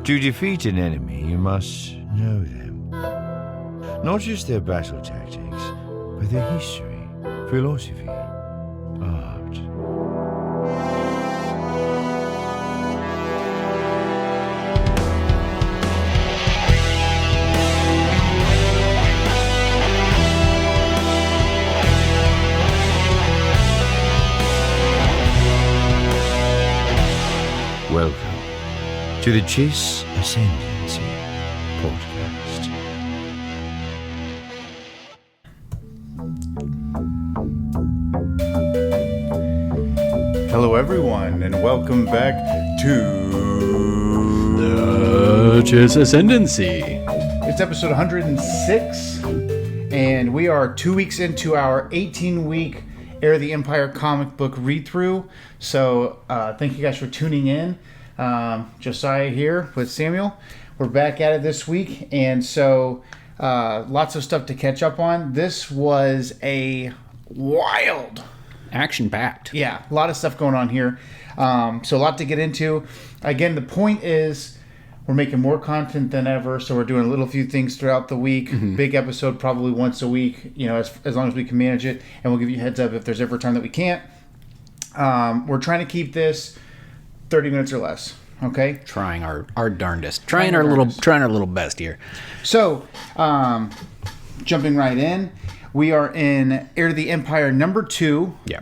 To defeat an enemy, you must know them. Not just their battle tactics, but their history, philosophy, art. Welcome to the Chiss Ascendancy podcast. Hello everyone, and welcome back to the Chiss Ascendancy. It's episode 106, and we are 2 weeks into our 18-week Heir of the Empire comic book read-through. So thank you guys for tuning in. Josiah here with Samuel. We're back at it this week, and so lots of stuff to catch up on. This was a wild, Action-packed. yeah, a lot of stuff going on here. So a lot to get into. Again, the point is we're making more content than ever, so we're doing a little few things throughout the week. Big episode probably once a week, as long as we can manage it, and we'll give you a heads up if there's ever a time that we can't. We're trying to keep this 30 minutes or less. Okay. Trying our darndest. Trying our little best here. So, jumping right in, we are in Heir of the Empire number 2. Yeah.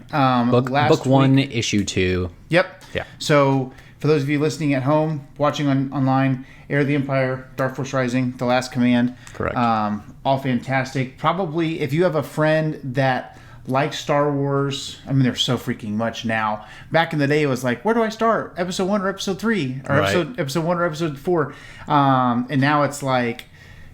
Book Last 1, week. issue 2. Yep. Yeah. So, for those of you listening at home, watching online, Heir of the Empire, Dark Force Rising, The Last Command. Correct. All fantastic. Probably, if you have a friend that likes Star Wars, I mean, there's so freaking much now. Back in the day, it was like, where do I start? Episode 1 or Episode 3? Or Right. episode 1 or Episode 4? And now it's like,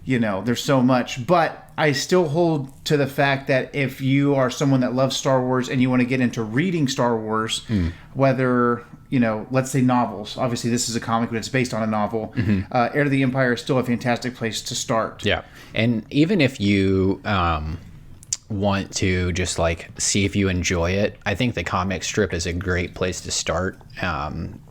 there's so much. But I still hold to the fact that if you are someone that loves Star Wars and you want to get into reading Star Wars, whether, let's say novels. Obviously, this is a comic, but it's based on a novel. Heir of the Empire is still a fantastic place to start. Yeah. And even if you want to just see if you enjoy it, I think the comic strip is a great place to start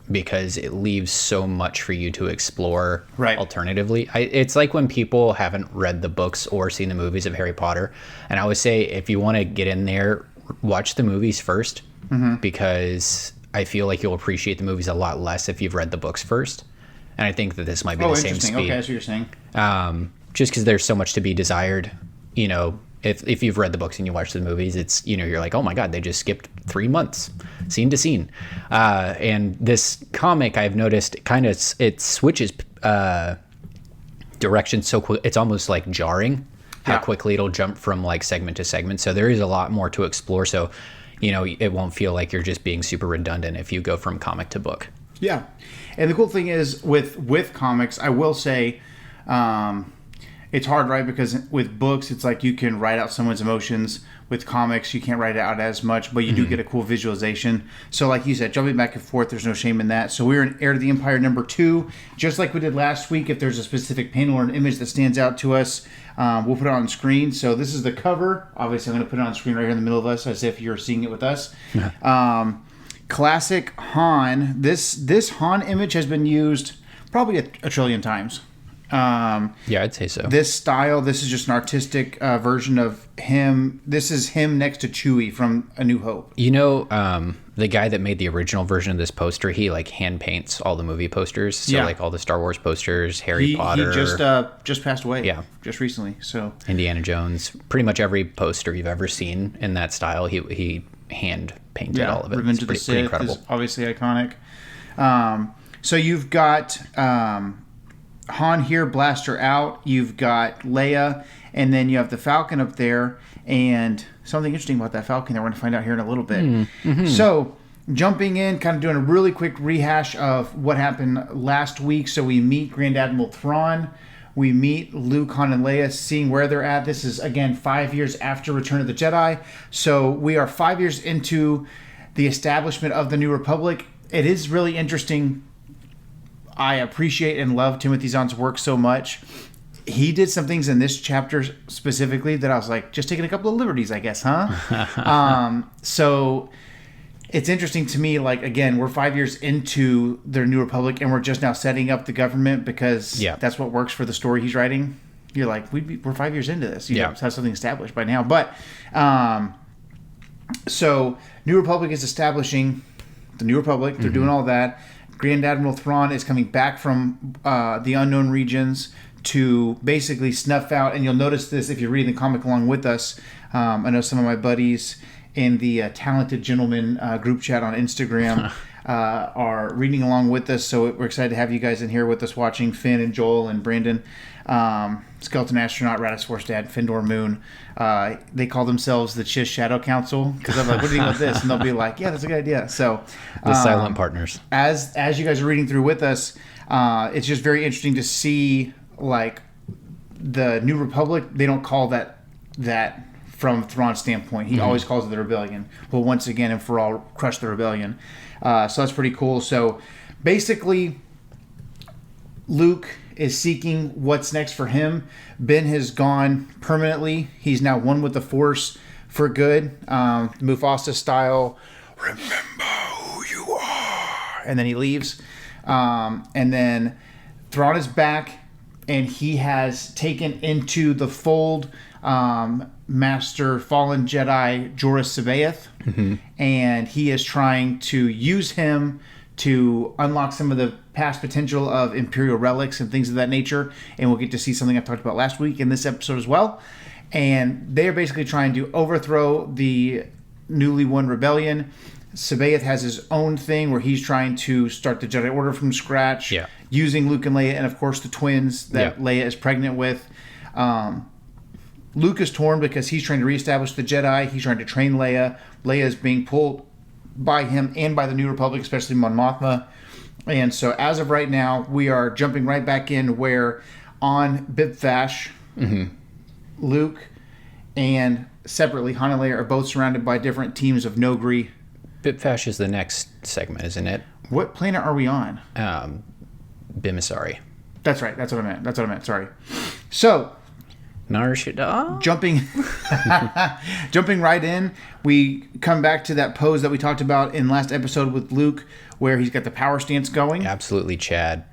because it leaves so much for you to explore. Right. Alternatively, it's like when people haven't read the books or seen the movies of Harry Potter, and I would say if you want to get in there, watch the movies first, because I feel like you'll appreciate the movies a lot less if you've read the books first. And I think that this might be the same interesting. speed. Okay, that's what you're saying. Just because there's so much to be desired, if you've read the books and you watch the movies, it's, you're like, oh my God, they just skipped 3 months, scene to scene. And this comic, I've noticed, it switches direction so quick. It's almost like jarring how quickly it'll jump from segment to segment. So there is a lot more to explore. So, it won't feel like you're just being super redundant if you go from comic to book. Yeah. And the cool thing is with comics, I will say, it's hard, right? Because with books, it's like you can write out someone's emotions. With comics, you can't write it out as much, but you do get a cool visualization. So like you said, jumping back and forth, there's no shame in that. So we're in Heir of the Empire number 2. Just like we did last week, if there's a specific panel or an image that stands out to us, we'll put it on screen. So this is the cover. Obviously, I'm going to put it on screen right here in the middle of us, as if you're seeing it with us. Classic Han. This Han image has been used probably a trillion times. Yeah, I'd say so. This style, this is just an artistic version of him. This is him next to Chewie from A New Hope. The guy that made the original version of this poster, he hand paints all the movie posters. So all the Star Wars posters, Harry Potter. He just passed away. Yeah. Just recently. So Indiana Jones. Pretty much every poster you've ever seen in that style, he hand painted all of it. Revenge of the Sith is obviously iconic. So you've got Han here, blaster out. You've got Leia, and then you have the Falcon up there. And something interesting about that Falcon that we're going to find out here in a little bit. So jumping in, kind of doing a really quick rehash of what happened last week. So we meet Grand Admiral Thrawn. We meet Luke, Han, and Leia, seeing where they're at. This is, again, 5 years after Return of the Jedi. So we are 5 years into the establishment of the New Republic. It is really interesting. I appreciate and love Timothy Zahn's work so much. He did some things in this chapter specifically that I was like, just taking a couple of liberties, I guess, huh? So it's interesting to me, like, again, we're 5 years into their New Republic, and we're just now setting up the government because that's what works for the story he's writing. You're like, we're 5 years into this. You have something established by now. But, so New Republic is establishing the New Republic. They're doing all that. Grand Admiral Thrawn is coming back from the unknown regions to basically snuff out, and you'll notice this if you're reading the comic along with us. I know some of my buddies in the Talented Gentleman group chat on Instagram are reading along with us, so we're excited to have you guys in here with us watching. Finn and Joel and Brandon, Skeleton Astronaut, Radis Force Dad, Findor Moon. They call themselves the Chiss Shadow Council because I'm like, what do you think about this? And they'll be like, yeah, that's a good idea. So the silent partners. As you guys are reading through with us, it's just very interesting to see, like, the New Republic. They don't call that from Thrawn's standpoint. He always calls it the Rebellion. Well, once again and for all, crush the Rebellion. So that's pretty cool. So basically, Luke is seeking what's next for him. Ben has gone permanently. He's now one with the Force for good. Mufasa style, remember who you are. And then he leaves. And then Thrawn is back, and he has taken into the fold Master Fallen Jedi Joruus C'baoth, and he is trying to use him to unlock some of the past potential of Imperial relics and things of that nature, and we'll get to see something I talked about last week in this episode as well. And they're basically trying to overthrow the newly won rebellion. C'baoth has his own thing where he's trying to start the Jedi Order from scratch, using Luke and Leia, and of course the twins that Leia is pregnant with. Luke is torn because he's trying to reestablish the Jedi. He's trying to train Leia. Leia is being pulled by him and by the New Republic, especially Mon Mothma. And so as of right now, we are jumping right back in where on Bibfash, Luke and separately Han and Leia are both surrounded by different teams of Nogri. Bibfash is the next segment, isn't it? What planet are we on? Bimisari. That's right. That's what I meant. Sorry. So, jumping right in, we come back to that pose that we talked about in last episode with Luke, where he's got the power stance going. Absolutely, Chad.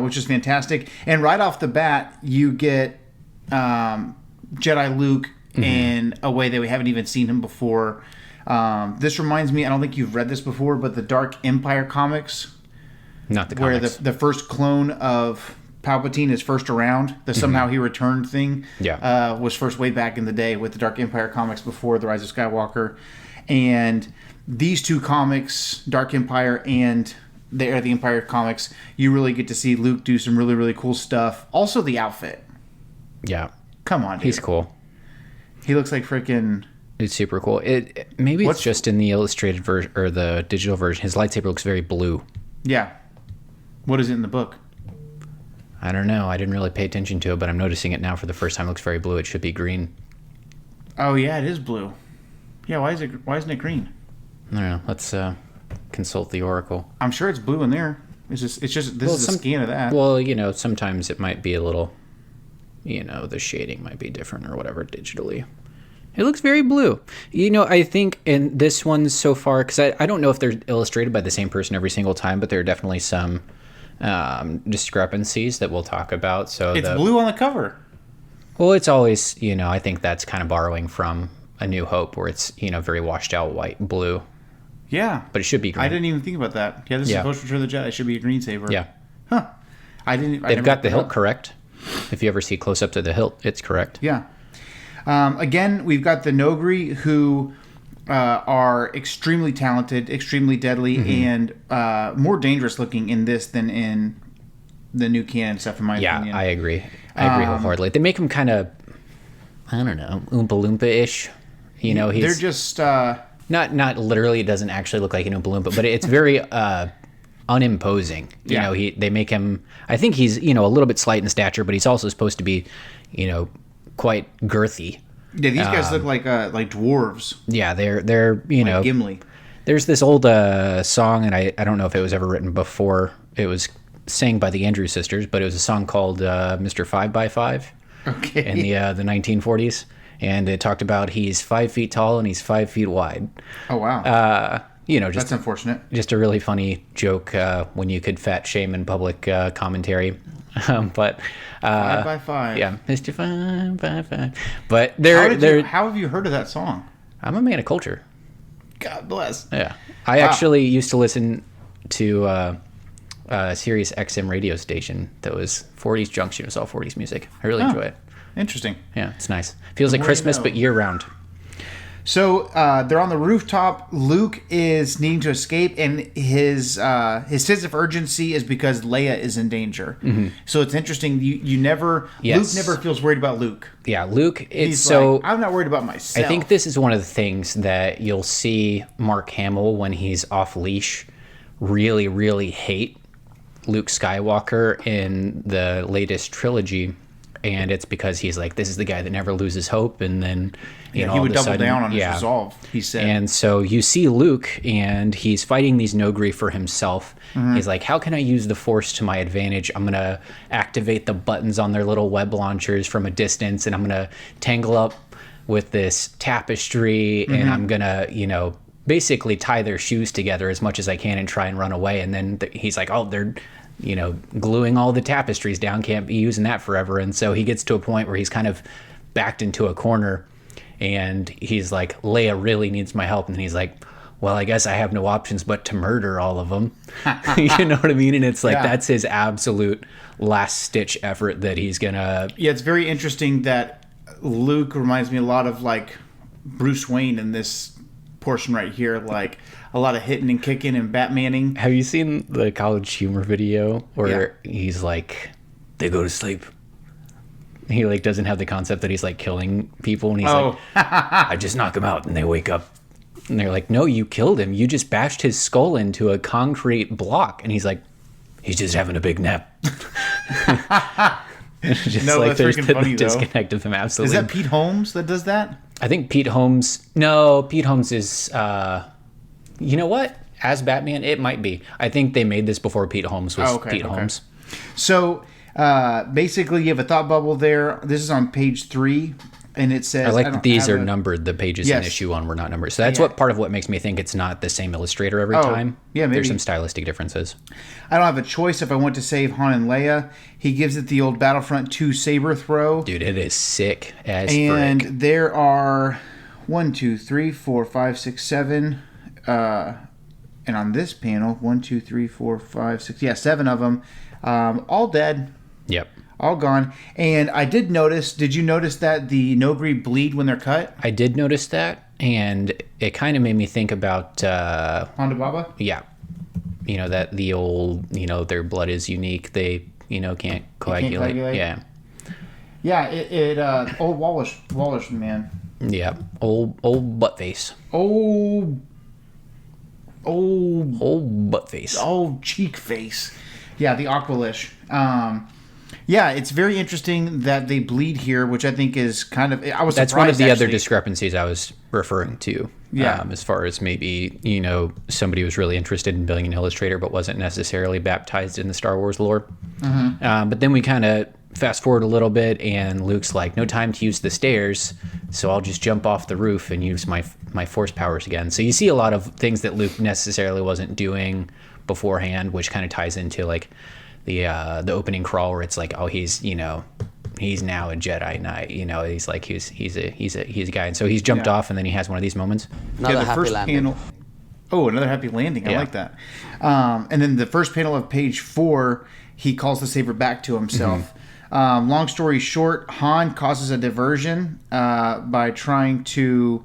Which is fantastic. And right off the bat, you get Jedi Luke in a way that we haven't even seen him before. This reminds me, I don't think you've read this before, but the Dark Empire comics. Not the comics. Where the first clone of Palpatine is first around. The somehow he returned thing was first way back in the day with the Dark Empire comics before The Rise of Skywalker. And these two comics, Dark Empire and the Heir of the Empire comics, you really get to see Luke do some really, really cool stuff. Also the outfit. Yeah. Come on, dude. He's cool. He looks like freaking... It's super cool. Maybe it's just in the illustrated version or the digital version. His lightsaber looks very blue. Yeah. What is it in the book? I don't know. I didn't really pay attention to it, but I'm noticing it now for the first time. It looks very blue. It should be green. Oh yeah, it is blue. Yeah, why isn't it green? I don't know. Let's consult the Oracle. I'm sure it's blue in there. This is a scan of that. Well, sometimes it might be a little, the shading might be different or whatever digitally. It looks very blue. I think in this one so far, because I don't know if they're illustrated by the same person every single time, but there are definitely some discrepancies that we'll talk about. So it's blue on the cover. Well, it's always, I think that's kind of borrowing from A New Hope, where it's, very washed out white, blue. Yeah. But it should be green. I didn't even think about that. Yeah, this is supposed to Return of the Jedi. It should be a green saber. Yeah. Huh. They've got the hilt correct. If you ever see close up to the hilt, it's correct. Yeah. Again, we've got the Nogri, who are extremely talented, extremely deadly, and more dangerous looking in this than in the new canon stuff, in my opinion. Yeah, I agree. I agree wholeheartedly. They make him kind of, I don't know, Oompa Loompa-ish. They're just... Not literally, it doesn't actually look like an Oompa Loompa, but it's very unimposing. They make him... I think he's, a little bit slight in stature, but he's also supposed to be, quite girthy. Yeah, these guys look like dwarves. Yeah, they're like Gimli. There's this old song, and I don't know if it was ever written before. It was sang by the Andrews Sisters, but it was a song called Mr. 5x5 in the 1940s, and it talked about he's 5 feet tall and he's 5 feet wide. Oh wow. just That's unfortunate. just a really funny joke when you could fat shame in public commentary. But 5x5. yeah, Mr. 5x5. But they're How have you heard of that song? I'm a man of culture. God bless. Yeah, I actually used to listen to a Sirius XM radio station that was 40s Junction. It was all 40s music. I really enjoy it. Interesting. Yeah, it's nice. Feels like more you Christmas, know. but year round. So they're on the rooftop. Luke is needing to escape, and his sense of urgency is because Leia is in danger. So it's interesting. You never Yes. Luke never feels worried about Luke. Yeah, Luke. He's So like, I'm not worried about myself. I think this is one of the things that you'll see Mark Hamill when he's off leash really, really hate Luke Skywalker in the latest trilogy. And it's because he's like, this is the guy that never loses hope. And then, you know, he all would of a double sudden, down on his resolve. He said, And so you see Luke, and he's fighting these Nogri for himself. He's like, how can I use the Force to my advantage? I'm going to activate the buttons on their little web launchers from a distance, and I'm going to tangle up with this tapestry, and I'm going to, you know, basically tie their shoes together as much as I can and try and run away. And then he's like, oh, they're, you know, gluing all the tapestries down, can't be using that forever. And so he gets to a point where he's kind of backed into a corner, and he's like, Leia really needs my help. And he's like, well, I guess I have no options but to murder all of them. You know what I mean? And it's like, that's his absolute last stitch effort that he's gonna. yeah, it's very interesting that Luke reminds me a lot of like Bruce Wayne in this portion right here, like a lot of hitting and kicking and Batmaning. Have you seen the College Humor video where he's like, they go to sleep? He like doesn't have the concept that he's like killing people, and he's like, I just knock him out and they wake up. And they're like, no, you killed him. You just bashed his skull into a concrete block. And he's like, he's just having a big nap. It's just No, like that's there's freaking the funny, though. disconnect of him. Is Absolutely. that Pete Holmes that does that? I think Pete Holmes. No, Pete Holmes is. You know what? As Batman, it might be. I think they made this before Pete Holmes was Pete Holmes. So basically, you have a thought bubble there. This is on page 3, and it says, I like that these are have a- numbered. The pages Yes. in issue 1 were not numbered. So that's Yeah. what part of what makes me think it's not the same illustrator every time. yeah, maybe. There's some stylistic differences. I don't have a choice if I want to save Han and Leia. He gives it the old Battlefront 2 saber throw. Dude, it is sick as And frick. there are 1, 2, 3, 4, 5, 6, 7. And on this panel, 1, 2, 3, 4, 5, 6. Yeah, 7 of them. All dead. Yep. All gone. And I did notice, did you notice that the Nogri bleed when they're cut? I did notice that, and it kind of made me think about, Honda Baba? yeah, you know, that the old, you know, their blood is unique. They, you know, can't coagulate. coagulate? Yeah. Yeah, it old Wallace man. Yeah. Old butt face. Old Old butt face. cheek face. Yeah, the Aqualish. Yeah, it's very interesting that they bleed here, which I think is kind of. I was. That's one of the other actually. discrepancies I was referring to. Yeah. As far as maybe, you know, somebody was really interested in being an illustrator but wasn't necessarily baptized in the Star Wars lore. But then we kind of fast forward a little bit, and Luke's like, no time to use the stairs, so I'll just jump off the roof and use my force powers again. So you see a lot of things that Luke necessarily wasn't doing beforehand, which kind of ties into like the opening crawl where it's like, oh, he's, you know, he's now a Jedi Knight, you know, he's like he's a guy, and so he's jumped off, and then he has one of these moments. Another the happy first landing. panel. Oh, another happy landing. I Yeah. like that. And then the first panel of page 4, he calls the saber back to himself. Long story short, Han causes a diversion by trying to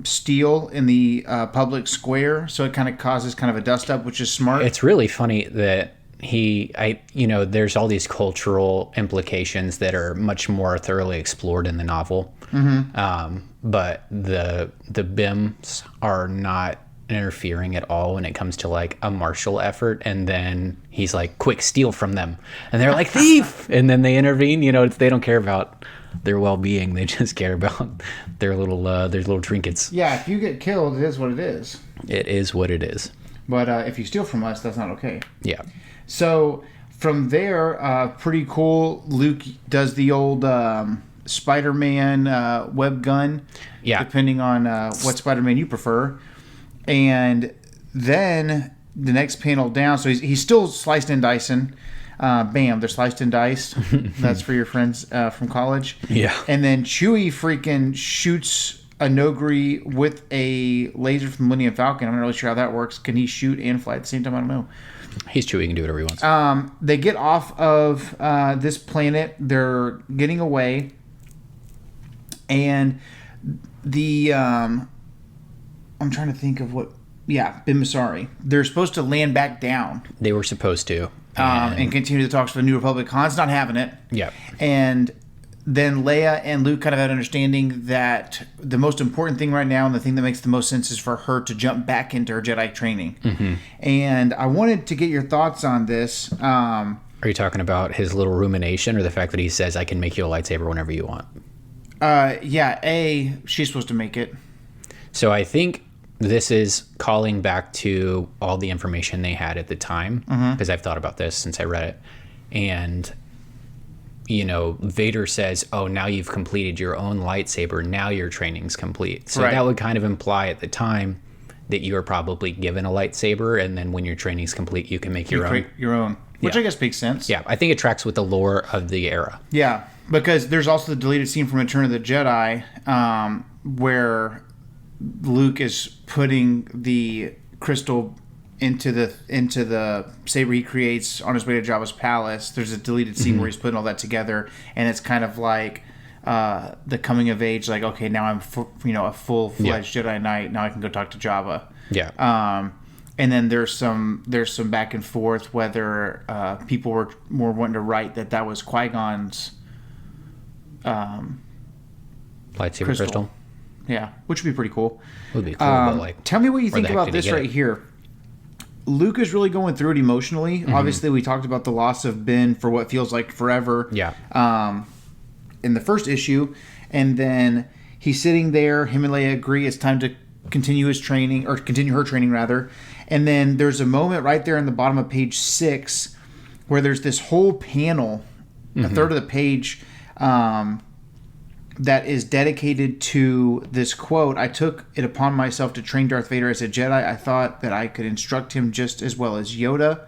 steal in the public square. So it kind of causes kind of a dust up, which is smart. It's really funny that you know, there's all these cultural implications that are much more thoroughly explored in the novel. But the BIMs are not interfering at all when it comes to like a martial effort, and then he's like, quick, steal from them, and they're like, thief, and then they intervene. You know, they don't care about their well-being, they just care about their little trinkets. Yeah, if you get killed, it is what it is. It is what it is. But if you steal from us, that's not okay. Yeah. So from there, pretty cool. Luke does the old Spider-Man web gun. Yeah. Depending on what Spider-Man you prefer. And then the next panel down, so he's still sliced and dicing. Bam, they're sliced and diced. That's for your friends from college. Yeah. And then Chewie freaking shoots a Nogri with a laser from the Millennium Falcon. I'm not really sure how that works. Can he shoot and fly at the same time? I don't know. He's Chewie. He can do whatever he wants. They get off of this planet. They're getting away. And the... I'm trying to think of what... Yeah, Bin Masari. They're supposed to land back down. They were supposed to. And continue the talks for the New Republic. Han's not having it. Yeah. And then Leia and Luke kind of had an understanding that the most important thing right now and the thing that makes the most sense is for her to jump back into her Jedi training. Mm-hmm. And I wanted to get your thoughts on this. Are you talking about his little rumination or the fact that he says, I can make you a lightsaber whenever you want? Yeah, she's supposed to make it. So I think this is calling back to all the information they had at the time, because I've thought about this since I read it. And, Vader says, oh, now you've completed your own lightsaber. Now your training's complete. So that would kind of imply at the time that you were probably given a lightsaber, and then when your training's complete, you can make your own. Which I guess makes sense. Yeah, I think it tracks with the lore of the era. Yeah, because there's also the deleted scene from Return of the Jedi where Luke is putting the crystal into the saber he creates on his way to Jabba's palace. There's a deleted scene where he's putting all that together, and it's kind of like the coming of age. Like, okay, now I'm a full-fledged Jedi Knight. Now I can go talk to Jabba. Yeah. And then there's some back and forth whether people were more wanting to write that was Qui-Gon's Lightsaber crystal. Yeah, which would be pretty cool. Would be cool, but tell me what you think about this right here. Luke is really going through it emotionally. Obviously, we talked about the loss of Ben for what feels like forever. Yeah. In the first issue, and then he's sitting there. Him and Leia agree it's time to continue his training, or continue her training rather. And then there's a moment right there in the bottom of page 6 where there's this whole panel, a third of the page, that is dedicated to this quote. I took it upon myself to train Darth Vader as a Jedi. I thought that I could instruct him just as well as Yoda.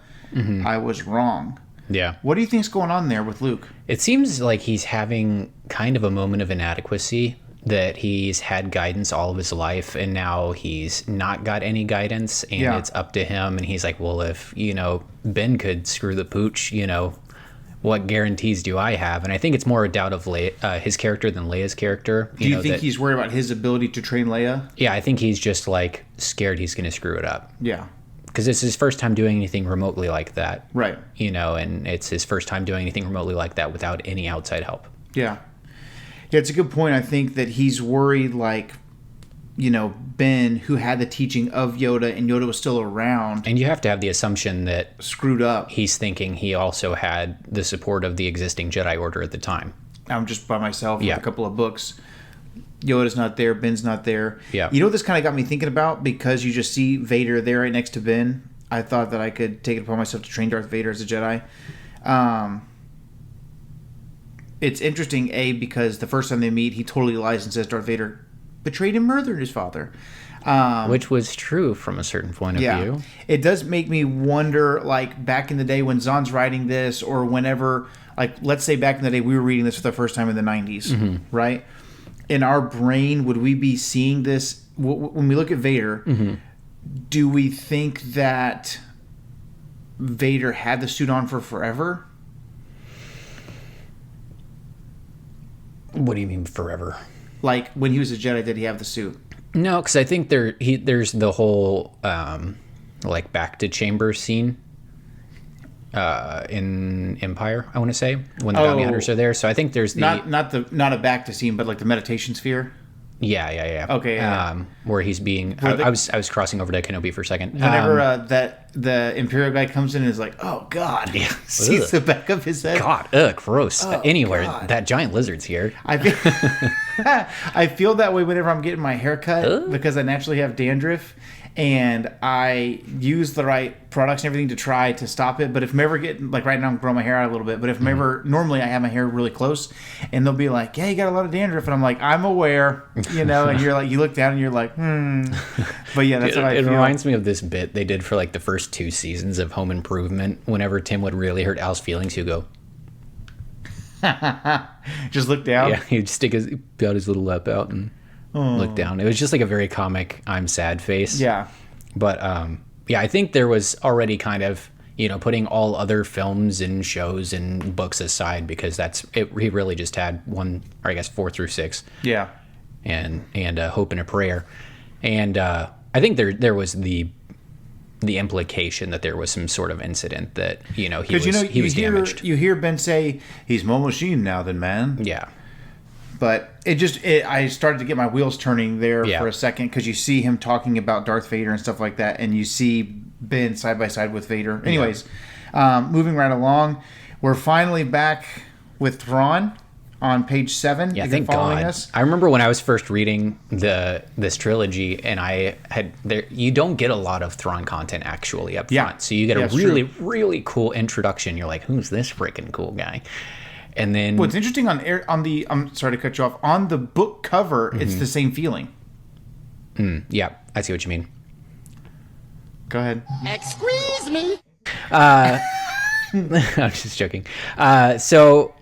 I was wrong. Yeah. What do you think's going on there with Luke? It seems like he's having kind of a moment of inadequacy, that he's had guidance all of his life and now he's not got any guidance, and it's up to him. And he's like, well, if, Ben could screw the pooch, what guarantees do I have? And I think it's more a doubt of his character than Leia's character. Do you think he's worried about his ability to train Leia? Yeah, I think he's just like scared he's going to screw it up. Yeah. Because it's his first time doing anything remotely like that. Right. And it's his first time doing anything remotely like that without any outside help. Yeah. Yeah, it's a good point. I think that he's worried, like, Ben, who had the teaching of Yoda, and Yoda was still around. And you have to have the assumption that screwed up. He's thinking he also had the support of the existing Jedi Order at the time. I'm just by myself with a couple of books. Yoda's not there. Ben's not there. Yeah. You know what this kind of got me thinking about? Because you just see Vader there right next to Ben. I thought that I could take it upon myself to train Darth Vader as a Jedi. It's interesting, because the first time they meet, he totally lies and says Darth Vader betrayed and murdered his father. Which was true from a certain point of view. It does make me wonder, like, back in the day when Zahn's writing this, or whenever, like, let's say back in the day we were reading this for the first time in the 90s, right? In our brain, would we be seeing this, when we look at Vader, do we think that Vader had the suit on for forever? What do you mean forever? Like, when he was a Jedi, did he have the suit? No, because I think there's the whole like back to chamber scene in Empire, I want to say, when the bounty hunters are there. So I think there's the not a back to scene, but like the meditation sphere. Yeah. Okay. Yeah. Where he's being, I was crossing over to Kenobi for a second. Whenever that the Imperial guy comes in and is like, oh God, sees the back of his head. God, gross. Anywhere, God. that giant lizard's here. I feel that way whenever I'm getting my hair cut because I naturally have dandruff, and I use the right products and everything to try to stop it. But if I'm ever getting, like right now I'm growing my hair out a little bit, but if I'm ever, normally I have my hair really close, and they'll be like, yeah, you got a lot of dandruff, and I'm like, I'm aware, you know, and you're like, you look down and you're like, But yeah, that's what I feel. It reminds me of this bit they did for like the first 2 seasons of Home Improvement. Whenever Tim would really hurt Al's feelings, he'd go, just look down. yeah, he'd stick his little lip out and look down. It was just like a very comic I'm sad face. Yeah. But yeah, I think there was already kind of, you know, putting all other films and shows and books aside, because that's it. He really just had 1, or I guess 4 through 6. Yeah. And Hope and a Prayer. And I think there was the implication that there was some sort of incident that, you know, he was damaged. You hear Ben say he's more machine now than man. Yeah. But I started to get my wheels turning there for a second, because you see him talking about Darth Vader and stuff like that, and you see Ben side by side with Vader. Anyways, moving right along, we're finally back with Thrawn on page 7. Yeah, thank God. Us. I remember when I was first reading this trilogy, and you don't get a lot of Thrawn content actually up front. So you get a really, really cool introduction. You're like, who's this freaking cool guy? And then what's interesting I'm sorry to cut you off, on the book cover, it's the same feeling. Yeah, I see what you mean. Go ahead. Excuse me. I'm just joking. So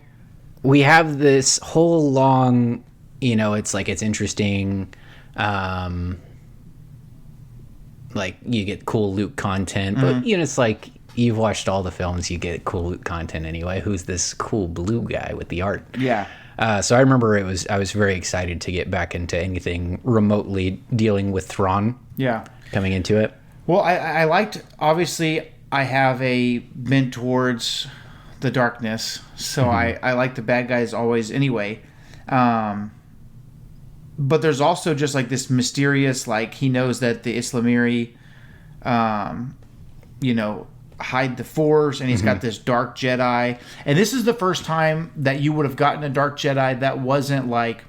we have this whole long, you know, it's interesting. Like you get cool Luke content, but you know, it's like you've watched all the films, you get cool Luke content anyway. Who's this cool blue guy with the art? Yeah. So I remember I was very excited to get back into anything remotely dealing with Thrawn. Yeah. Coming into it. Well, I liked, obviously, I have a bent towards the darkness, so I like the bad guys always anyway. But there's also just like this mysterious, like he knows that the Islamiri, you know, hide the Force, and he's got this dark Jedi. And this is the first time that you would have gotten a dark Jedi that wasn't like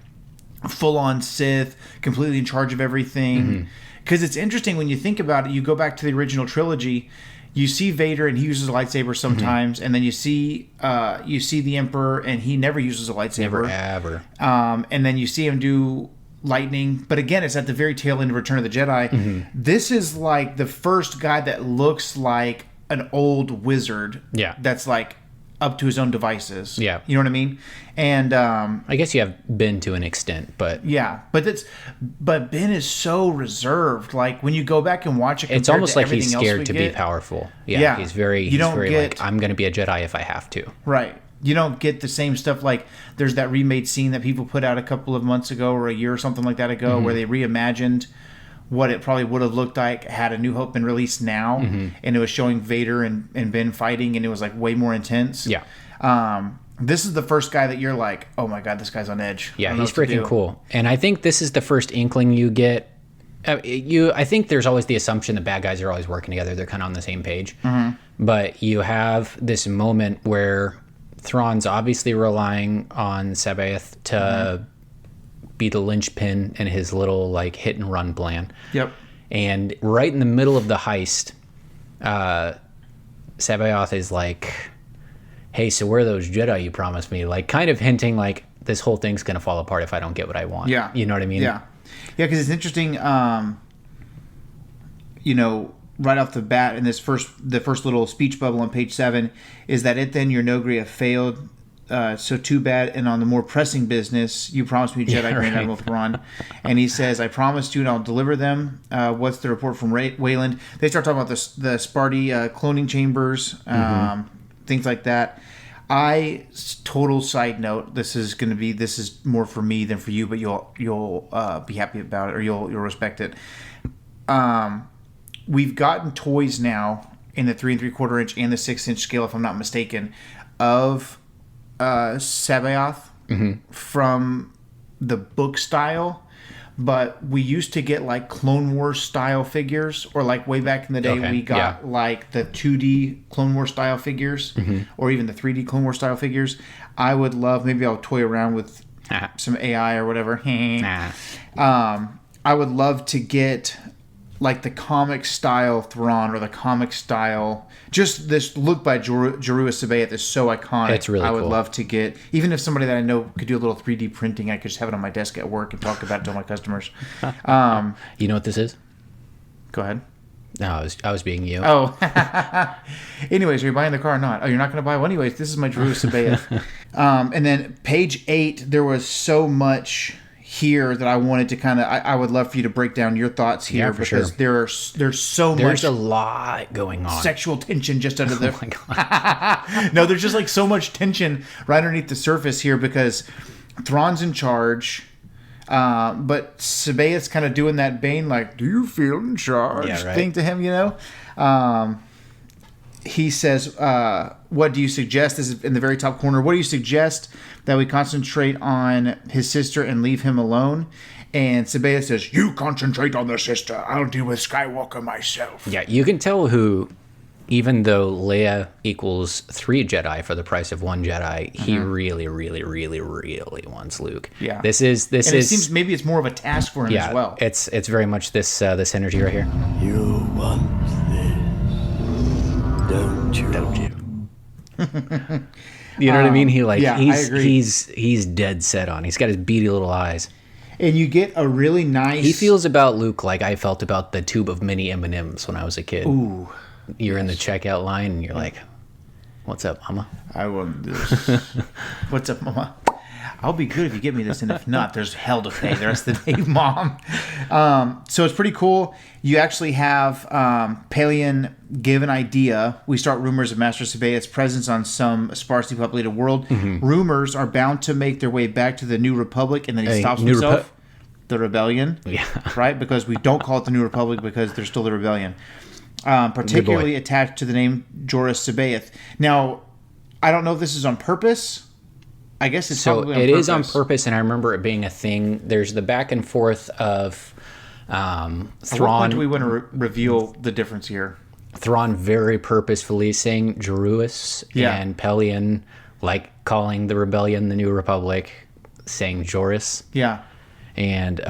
full-on Sith, completely in charge of everything. Because it's interesting when you think about it. You go back to the original trilogy, you see Vader and he uses a lightsaber sometimes, and then you see the Emperor and he never uses a lightsaber. Never ever. And then you see him do lightning, but again, it's at the very tail end of Return of the Jedi. This is like the first guy that looks like an old wizard. Yeah. That's like up to his own devices. Yeah. You know what I mean? And I guess you have Ben to an extent, but yeah, but Ben is so reserved. Like when you go back and watch it, it's almost like he's scared to be powerful. Yeah, he's very like, I'm going to be a Jedi if I have to. Right. You don't get the same stuff. Like there's that remade scene that people put out a couple of months ago or a year or something like that ago, where they reimagined what it probably would have looked like had A New Hope been released now, and it was showing Vader and Ben fighting, and it was like way more intense. Yeah. This is the first guy that you're like, oh my God, this guy's on edge. Yeah, he's freaking cool. And I think this is the first inkling you get. I think there's always the assumption the bad guys are always working together. They're kind of on the same page. But you have this moment where Thrawn's obviously relying on Sabaoth to be the linchpin in his little like hit and run plan. Yep. And right in the middle of the heist, Sabaoth is like, hey, so where are those Jedi you promised me? Like kind of hinting like this whole thing's going to fall apart if I don't get what I want. Yeah. You know what I mean? Yeah. Yeah, because it's interesting, you know, right off the bat in the first little speech bubble on page 7 is that it then your Nogria failed. So too bad. And on the more pressing business, you promised me Jedi Grand Admiral Thrawn. And he says, I promised you and I'll deliver them. What's the report from Wayland? They start talking about the Sparty cloning chambers, things like that. Total side note, this is more for me than for you, but you'll be happy about it, or you'll respect it. We've gotten toys now in the 3 3/4 inch and the 6-inch scale, if I'm not mistaken, of Sabaoth from the book style, but we used to get like Clone Wars style figures, or like way back in the day we got like the 2D Clone Wars style figures, or even the 3D Clone Wars style figures. I would love, maybe I'll toy around with some AI or whatever. I would love to get like the comic style Thrawn or the comic style, just this look by Jarua Sabaeth is so iconic. It's really I would cool. love to get, even if somebody that I know could do a little 3D printing, I could just have it on my desk at work and talk about it to all my customers. You know what this is? Go ahead. No, I was being you. Oh. Anyways, are you buying the car or not? Oh, you're not going to buy one? Anyways, this is my Jarua Sabaeth. And then page 8, there was so much here that I wanted to kind of, I would love for you to break down your thoughts here, Yeah, for because sure. there's so There's much a lot going on. sexual tension just under the... Oh my God. No, there's just like so much tension right underneath the surface here, because Thrawn's in charge, but Sabaeth's kind of doing that Bane, like, do you feel in charge thing to him, you know? He says, what do you suggest? This is in the very top corner. What do you suggest that we concentrate on his sister and leave him alone? And Sabaeth says, you concentrate on the sister. I'll deal with Skywalker myself. Yeah, you can tell who, even though Leia equals 3 Jedi for the price of 1 Jedi, he really, really, really, really wants Luke. Yeah. This is. It seems maybe it's more of a task for him as well. It's very much this energy right here. You want this, don't you? Don't you? You know what I mean? He like I agree. he's dead set on. He's got his beady little eyes. And you get a really nice... He feels about Luke like I felt about the tube of mini M&Ms when I was a kid. Ooh. You're in the checkout line and you're like, "What's up, Mama?" I want this. What's up, Mama? I'll be good if you get me this, and if not, there's hell to pay the rest of the day, Mom. So it's pretty cool. You actually have Pelion give an idea. We start rumors of Master Sabaeth's presence on some sparsely populated world. Mm-hmm. Rumors are bound to make their way back to the New Republic, and then he stops New himself. The Rebellion. Yeah. Right? Because we don't call it the New Republic because there's still the Rebellion. Particularly attached to the name Joruus Sabaeth. Now, I don't know if this is on purpose. I guess it's probably on it purpose. is on purpose, and I remember it being a thing. There's the back and forth of At what point do we want to reveal the difference here? Thrawn very purposefully saying Joruus, and Pelion like calling the rebellion the New Republic, saying Joruus. Yeah. And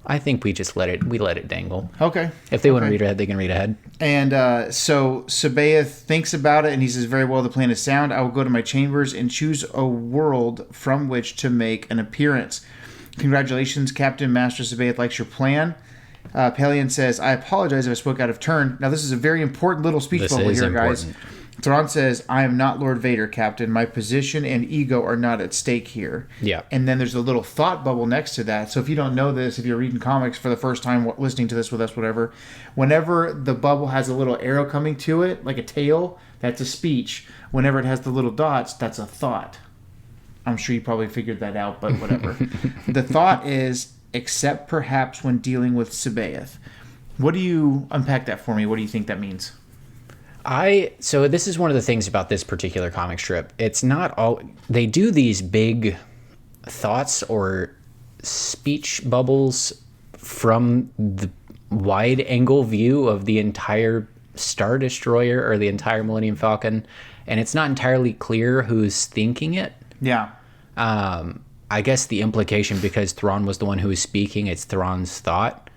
I think we just let it dangle. Okay. If they want to read ahead, they can read ahead. And so Sabaeth thinks about it, and he says, very well, the plan is sound. I will go to my chambers and choose a world from which to make an appearance. Congratulations, Captain. Master Sabaeth likes your plan. Pelion says, I apologize if I spoke out of turn. Now, this is a very important little speech bubble here, guys. Thrawn says, I am not Lord Vader, Captain. My position and ego are not at stake here. Yeah. And then there's a little thought bubble next to that. So if you don't know this, if you're reading comics for the first time, listening to this with us, whatever, whenever the bubble has a little arrow coming to it, like a tail, that's a speech. Whenever it has the little dots, that's a thought. I'm sure you probably figured that out, but whatever. The thought is, except perhaps when dealing with Sabaeth. What do you unpack that for me? What do you think that means? So this is one of the things about this particular comic strip. It's not all they do these big thoughts or speech bubbles from the wide angle view of the entire Star Destroyer or the entire Millennium Falcon, and it's not entirely clear who's thinking it. Yeah. I guess the implication, because Thrawn was the one who was speaking, it's Thrawn's thought.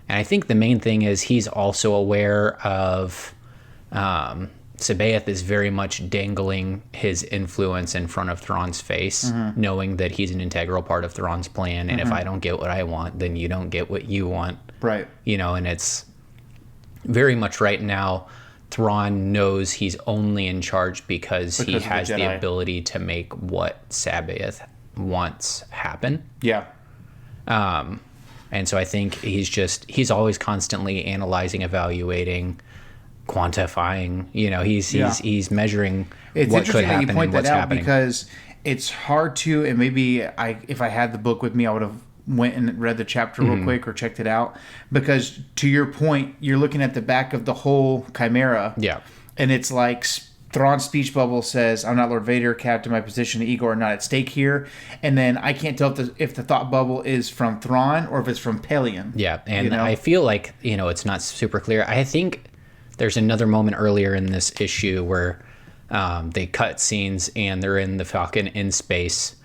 And I think the main thing is he's also aware of Sabaeth is very much dangling his influence in front of Thrawn's face, knowing that he's an integral part of Thrawn's plan. And if I don't get what I want, then you don't get what you want. Right. You know, and it's very much right now, Thrawn knows he's only in charge because he has the ability to make what Sabaeth wants happen. Yeah. And so I think he's always constantly analyzing, evaluating, quantifying. You know, he's measuring what could happen and what's happening. It's interesting that you point that out because it's hard to, and maybe if I had the book with me, I would have went and read the chapter real quick or checked it out, because to your point, you're looking at the back of the whole Chimera. Yeah. And it's like Thrawn's speech bubble says, I'm not Lord Vader, Captain, my position and ego are not at stake here. And then I can't tell if the thought bubble is from Thrawn or if it's from Pelion. Yeah, and I feel like, it's not super clear. I think there's another moment earlier in this issue where they cut scenes and they're in the Falcon in space,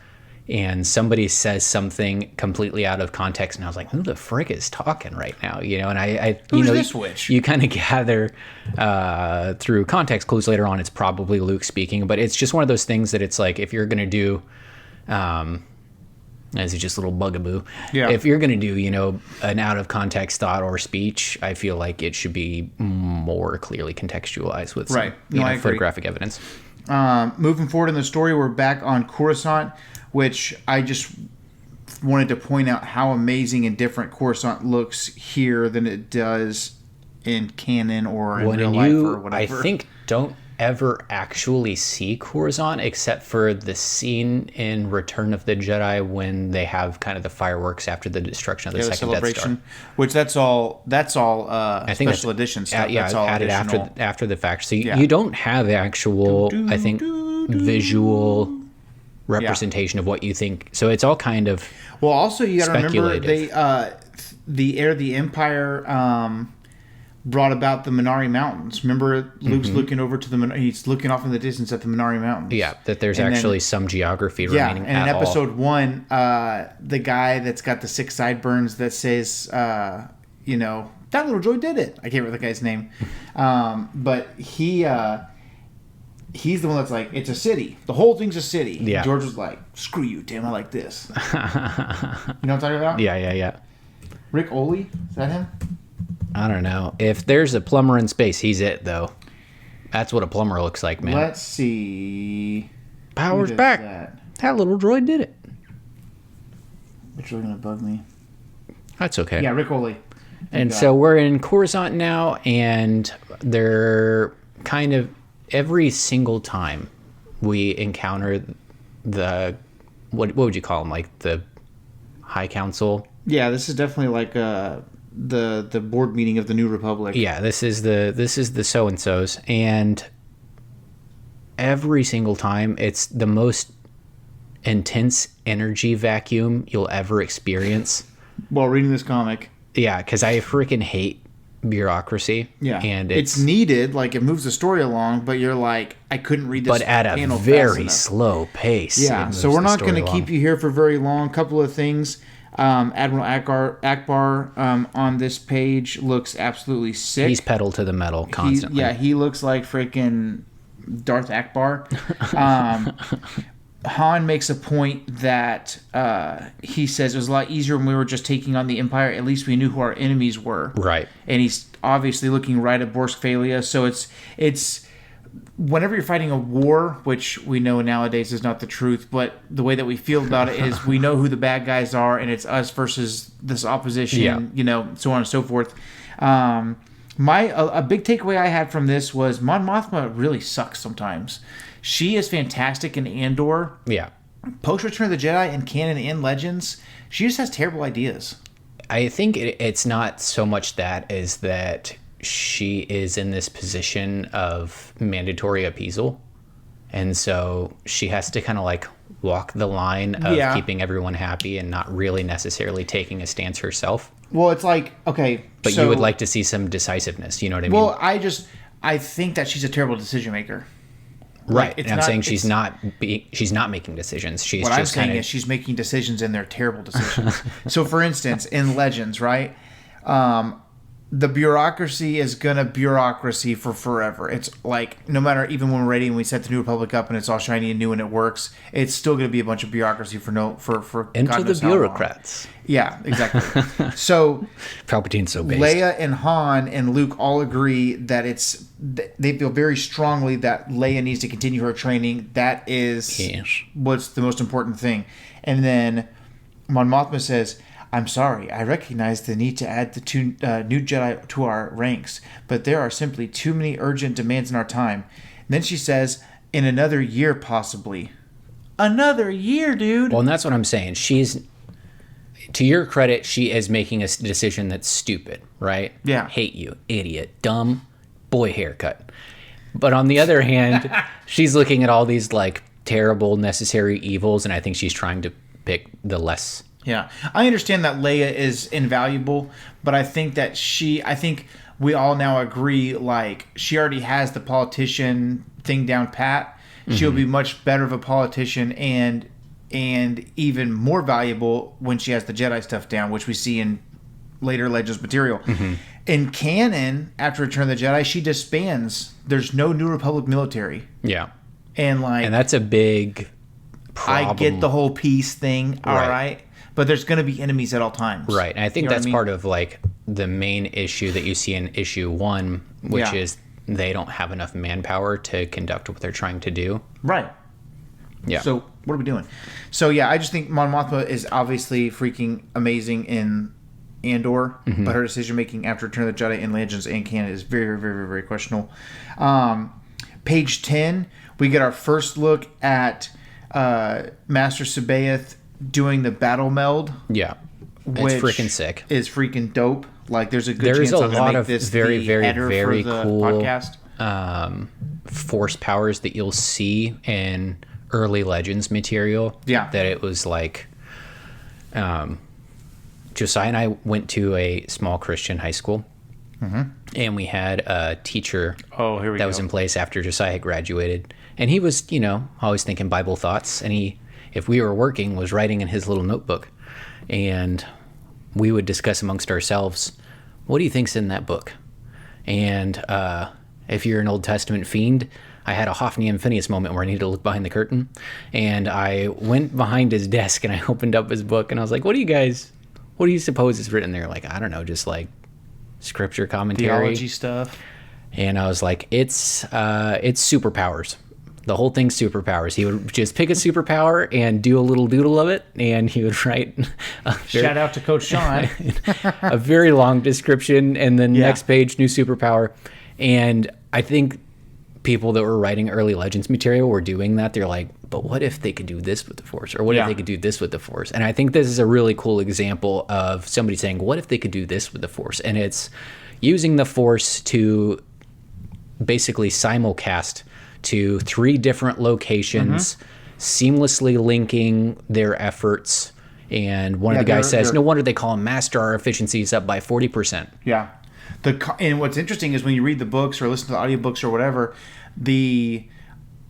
and somebody says something completely out of context, and I was like, who the frick is talking right now? You know, and I you Who's know, this witch? you kind of gather through context clues later on, it's probably Luke speaking, but it's just one of those things that it's like, if you're going to do, as it's just a little bugaboo. Yeah. If you're going to do, you know, an out of context thought or speech, I feel like it should be more clearly contextualized with some, Right. you No, I know, agree. photographic evidence. Moving forward in the story, we're back on Coruscant, which I just wanted to point out how amazing and different Coruscant looks here than it does in canon or in real life or whatever. I think, don't ever actually see Coruscant except for the scene in Return of the Jedi when they have kind of the fireworks after the destruction of the second Death Star. Which that's all I think special edition stuff. Yeah, that's all added additional. after the fact. So Yeah. you don't have actual, I think, visual representation of what you think. So it's all kind of Well, also you got to remember speculative. the Heir of the Empire brought about the Minari Mountains. Remember, Luke's looking over to he's looking off in the distance at the Minari Mountains. Yeah, that there's And then- actually some geography Yeah, remaining and at in all. episode 1, the guy that's got the 6 sideburns that says, you know, that little droid did it. I can't remember the guy's name. But he's the one that's like, it's a city. The whole thing's a city. Yeah. George was like, screw you, Tim. I like this. You know what I'm talking about? Yeah. Rick Oley? Is that him? I don't know. If there's a plumber in space, he's it, though. That's what a plumber looks like, man. Let's see. Power's Who does back. that? That little droid did it. It's really going to bug me. That's okay. Yeah, Rick Oley. And so we're in Coruscant now, and they're kind of every single time we encounter the what would you call them, like the High Council? Yeah, this is definitely like the board meeting of the New Republic. Yeah, this is the so and so's, and every single time it's the most intense energy vacuum you'll ever experience. While reading this comic. Yeah, because I freaking hate bureaucracy. Yeah, and it's needed. Like, it moves the story along, but you're like, I couldn't read this. but at a panel fast very enough. slow pace. Yeah, so we're not going to keep you here for very long. Couple of things. Admiral Akbar on this page looks absolutely sick. He's pedal to the metal constantly. He looks like freaking Darth Akbar. Han makes a point that he says it was a lot easier when we were just taking on the Empire. At least we knew who our enemies were. Right. And he's obviously looking right at Borsk Phalia. So it's whenever you're fighting a war, which we know nowadays is not the truth, but the way that we feel about it is we know who the bad guys are, and it's us versus this opposition, Yeah. you know, so on and so forth. A big takeaway I had from this was Mon Mothma really sucks sometimes. She is fantastic in Andor. Yeah. Post Return of the Jedi and canon and Legends, she just has terrible ideas. I think it's not so much that as that she is in this position of mandatory appeasal. And so she has to kind of like walk the line of keeping everyone happy and not really necessarily taking a stance herself. Well, it's like, okay. But so, you would like to see some decisiveness. You know what I mean? Well, I think that she's a terrible decision maker. right. Like, it's and I'm not- saying it's- she's not making decisions. She's What I'm just saying kind is of she's making decisions and they're terrible decisions. So, for instance, in Legends, right? The bureaucracy is gonna bureaucracy for forever. It's like, no matter, even when we're ready and we set the New Republic up and it's all shiny and new and it works, it's still gonna be a bunch of bureaucracy for into God the knows how long. bureaucrats. Yeah, exactly. So Palpatine's so based. Leia and Han and Luke all agree that they feel very strongly that Leia needs to continue her training. That is Yes. what's the most important thing. And then Mon Mothma says, I'm sorry, I recognize the need to add the 2 new Jedi to our ranks, but there are simply too many urgent demands in our time. And then she says, in another year possibly. Another year, dude! Well, and that's what I'm saying. She's, to your credit, she is making a decision that's stupid, right? Yeah. Hate you, idiot, dumb, boy haircut. But on the other hand, she's looking at all these like terrible necessary evils, and I think she's trying to pick the less. Yeah, I understand that Leia is invaluable, but I think that I think we all now agree, like, she already has the politician thing down pat. She'll be much better of a politician and and even more valuable when she has the Jedi stuff down, which we see in later Legends material. In canon, after Return of the Jedi, she disbands. There's no New Republic military. Yeah. And that's a big problem. I get the whole peace thing, all right. But there's going to be enemies at all times. Right. And I think that's part of like the main issue that you see in issue 1, which is they don't have enough manpower to conduct what they're trying to do. Right. Yeah. So what are we doing? So yeah, I just think Mon Mothma is obviously freaking amazing in Andor, but her decision making after Return of the Jedi in Legends and canon is very, very, very, very questionable. Page 10, we get our first look at Master Sabaoth doing the battle meld. Yeah. Which it's freaking sick. Is freaking dope. Like there's a good chance a I'm gonna lot make of this very, the very, header very for the cool podcast. Force powers that you'll see in early Legends material. Yeah. That it was like Josiah and I went to a small Christian high school, and we had a teacher that was in place after Josiah had graduated, and he was, always thinking Bible thoughts, and he, if we were working, was writing in his little notebook, and we would discuss amongst ourselves, what do you think's in that book? And if you're an Old Testament fiend, I had a Hophni and Phineas moment where I needed to look behind the curtain, and I went behind his desk and I opened up his book, and I was like, what do you suppose is written there? Like, I don't know, just like scripture commentary. Theology stuff. And I was like, it's superpowers. The whole thing's superpowers. He would just pick a superpower and do a little doodle of it, and he would write shout out to Coach Sean. a very long description, and then next page, new superpower. And I think people that were writing early Legends material were doing that. They're like, but what if they could do this with the Force? Or what if they could do this with the Force? And I think this is a really cool example of somebody saying, what if they could do this with the Force? And it's using the Force to basically simulcast to 3 different locations, seamlessly linking their efforts. And one of the guys says, no wonder they call him Master. Our efficiency is up by 40%. Yeah. And what's interesting is when you read the books or listen to the audiobooks or whatever,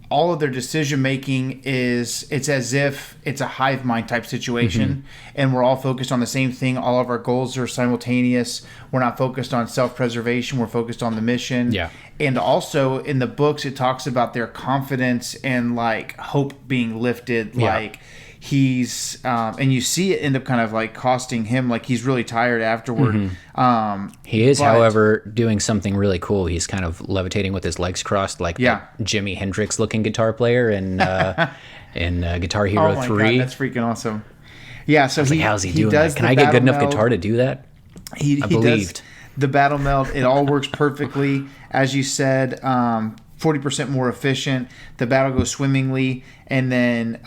all of their decision making it's as if it's a hive mind type situation, and we're all focused on the same thing. All of our goals are simultaneous. We're not focused on self-preservation. We're focused on the mission. Yeah. And also in the books, it talks about their confidence and like hope being lifted. Yeah. Like he's and you see it end up kind of like costing him, like he's really tired afterward. He is, however, doing something really cool. He's kind of levitating with his legs crossed, like the Jimi Hendrix looking guitar player in Guitar Hero 3. God, that's freaking awesome. Yeah, so how's he doing that? Can I get good enough guitar to do that? He believed. Does the battle meld. It all works perfectly. As you said, 40% more efficient. The battle goes swimmingly, and then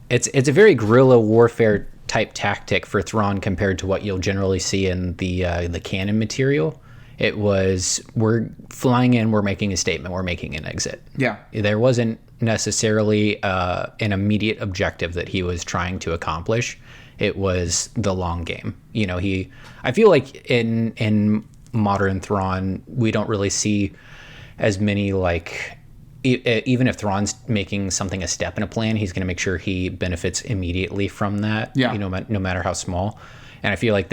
it's a very guerrilla warfare type tactic for Thrawn compared to what you'll generally see in the canon material. It was, we're flying in, we're making a statement, we're making an exit. Yeah. There wasn't necessarily an immediate objective that he was trying to accomplish. It was the long game. I feel like in modern Thrawn, we don't really see as many like, even if Thrawn's making something a step in a plan, he's going to make sure he benefits immediately from that, no matter how small. And I feel like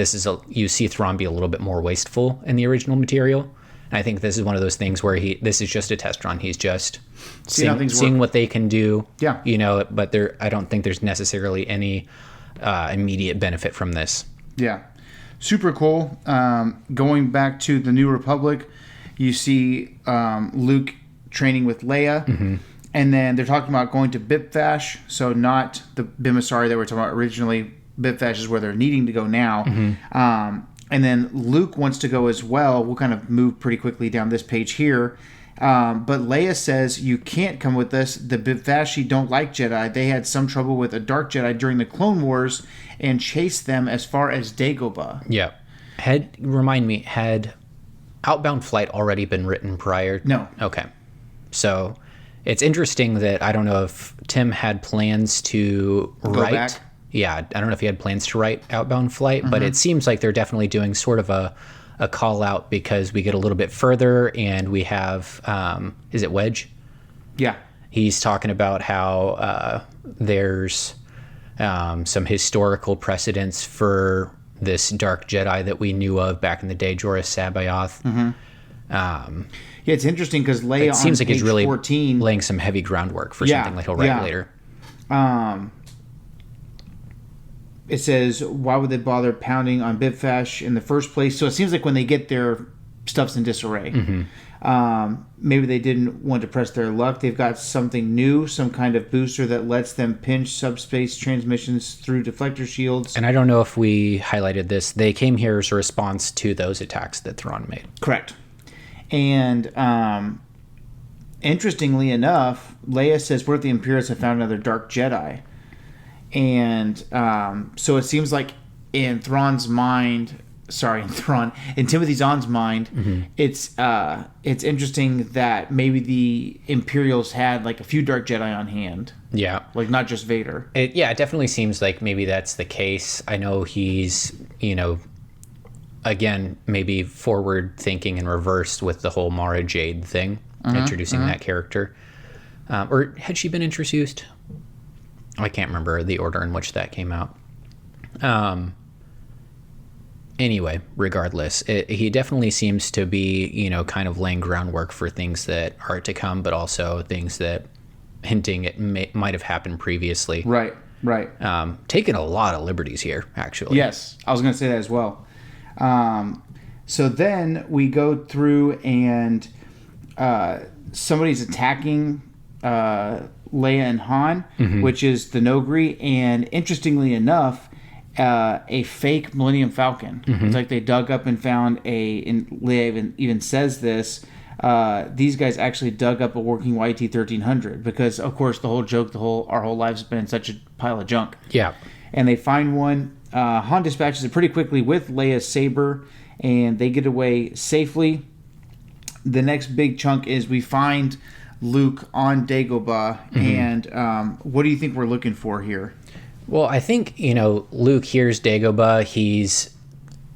you see Thrawn be a little bit more wasteful in the original material. And I think this is one of those things where this is just a test run. He's just seeing what they can do. Yeah. But I don't think there's necessarily any immediate benefit from this. Yeah. Super cool. Going back to the New Republic, you see Luke training with Leia, and then they're talking about going to Bipfash, so not the Bimasari that we were talking about originally. Bipfash is where they're needing to go now. And then Luke wants to go as well. We'll kind of move pretty quickly down this page here. But Leia says, you can't come with us. The Bipfashi don't like Jedi. They had some trouble with a dark Jedi during the Clone Wars and chased them as far as Dagobah. Yeah. Remind me, had Outbound Flight already been written prior? No. Okay. So it's interesting that I don't know if Tim had plans to write. Back. Yeah, I don't know if he had plans to write Outbound Flight, but it seems like they're definitely doing sort of a call out because we get a little bit further and we have, is it Wedge? Yeah. He's talking about how there's some historical precedents for this dark Jedi that we knew of back in the day, Jorah Sabaoth. Yeah, it's interesting because Leia It seems on like he's page really 14, laying some heavy groundwork for something that he'll write later. it says, why would they bother pounding on Bibfash in the first place? So it seems like when they get there, stuff's in disarray. Maybe they didn't want to press their luck. They've got something new, some kind of booster that lets them pinch subspace transmissions through deflector shields. And I don't know if we highlighted this. They came here as a response to those attacks that Thrawn made. Correct. And interestingly enough, Leia says, what if the Imperials have found another dark Jedi? And so it seems like in Thrawn's mind, in Timothy Zahn's mind, it's interesting that maybe the Imperials had like a few dark Jedi on hand. Yeah. Like not just Vader. It definitely seems like maybe that's the case. I know he's, again, maybe forward thinking and reversed with the whole Mara Jade thing, introducing that character. Or had she been introduced? I can't remember the order in which that came out. Anyway, regardless, he definitely seems to be, kind of laying groundwork for things that are to come, but also things that hinting it might have happened previously. Right. Taking a lot of liberties here, actually. Yes, I was going to say that as well. So then we go through and somebody's attacking Leia and Han, which is the Nogri, and interestingly enough, a fake Millennium Falcon. It's like they dug up and found and Leia even says this, these guys actually dug up a working YT-1300 because, of course, the whole joke, our whole lives has been in such a pile of junk. Yeah. And they find one. Han dispatches it pretty quickly with Leia's saber, and they get away safely. The next big chunk is we find Luke on Dagobah, and what do you think we're looking for here? Well, I think, Luke hears Dagobah.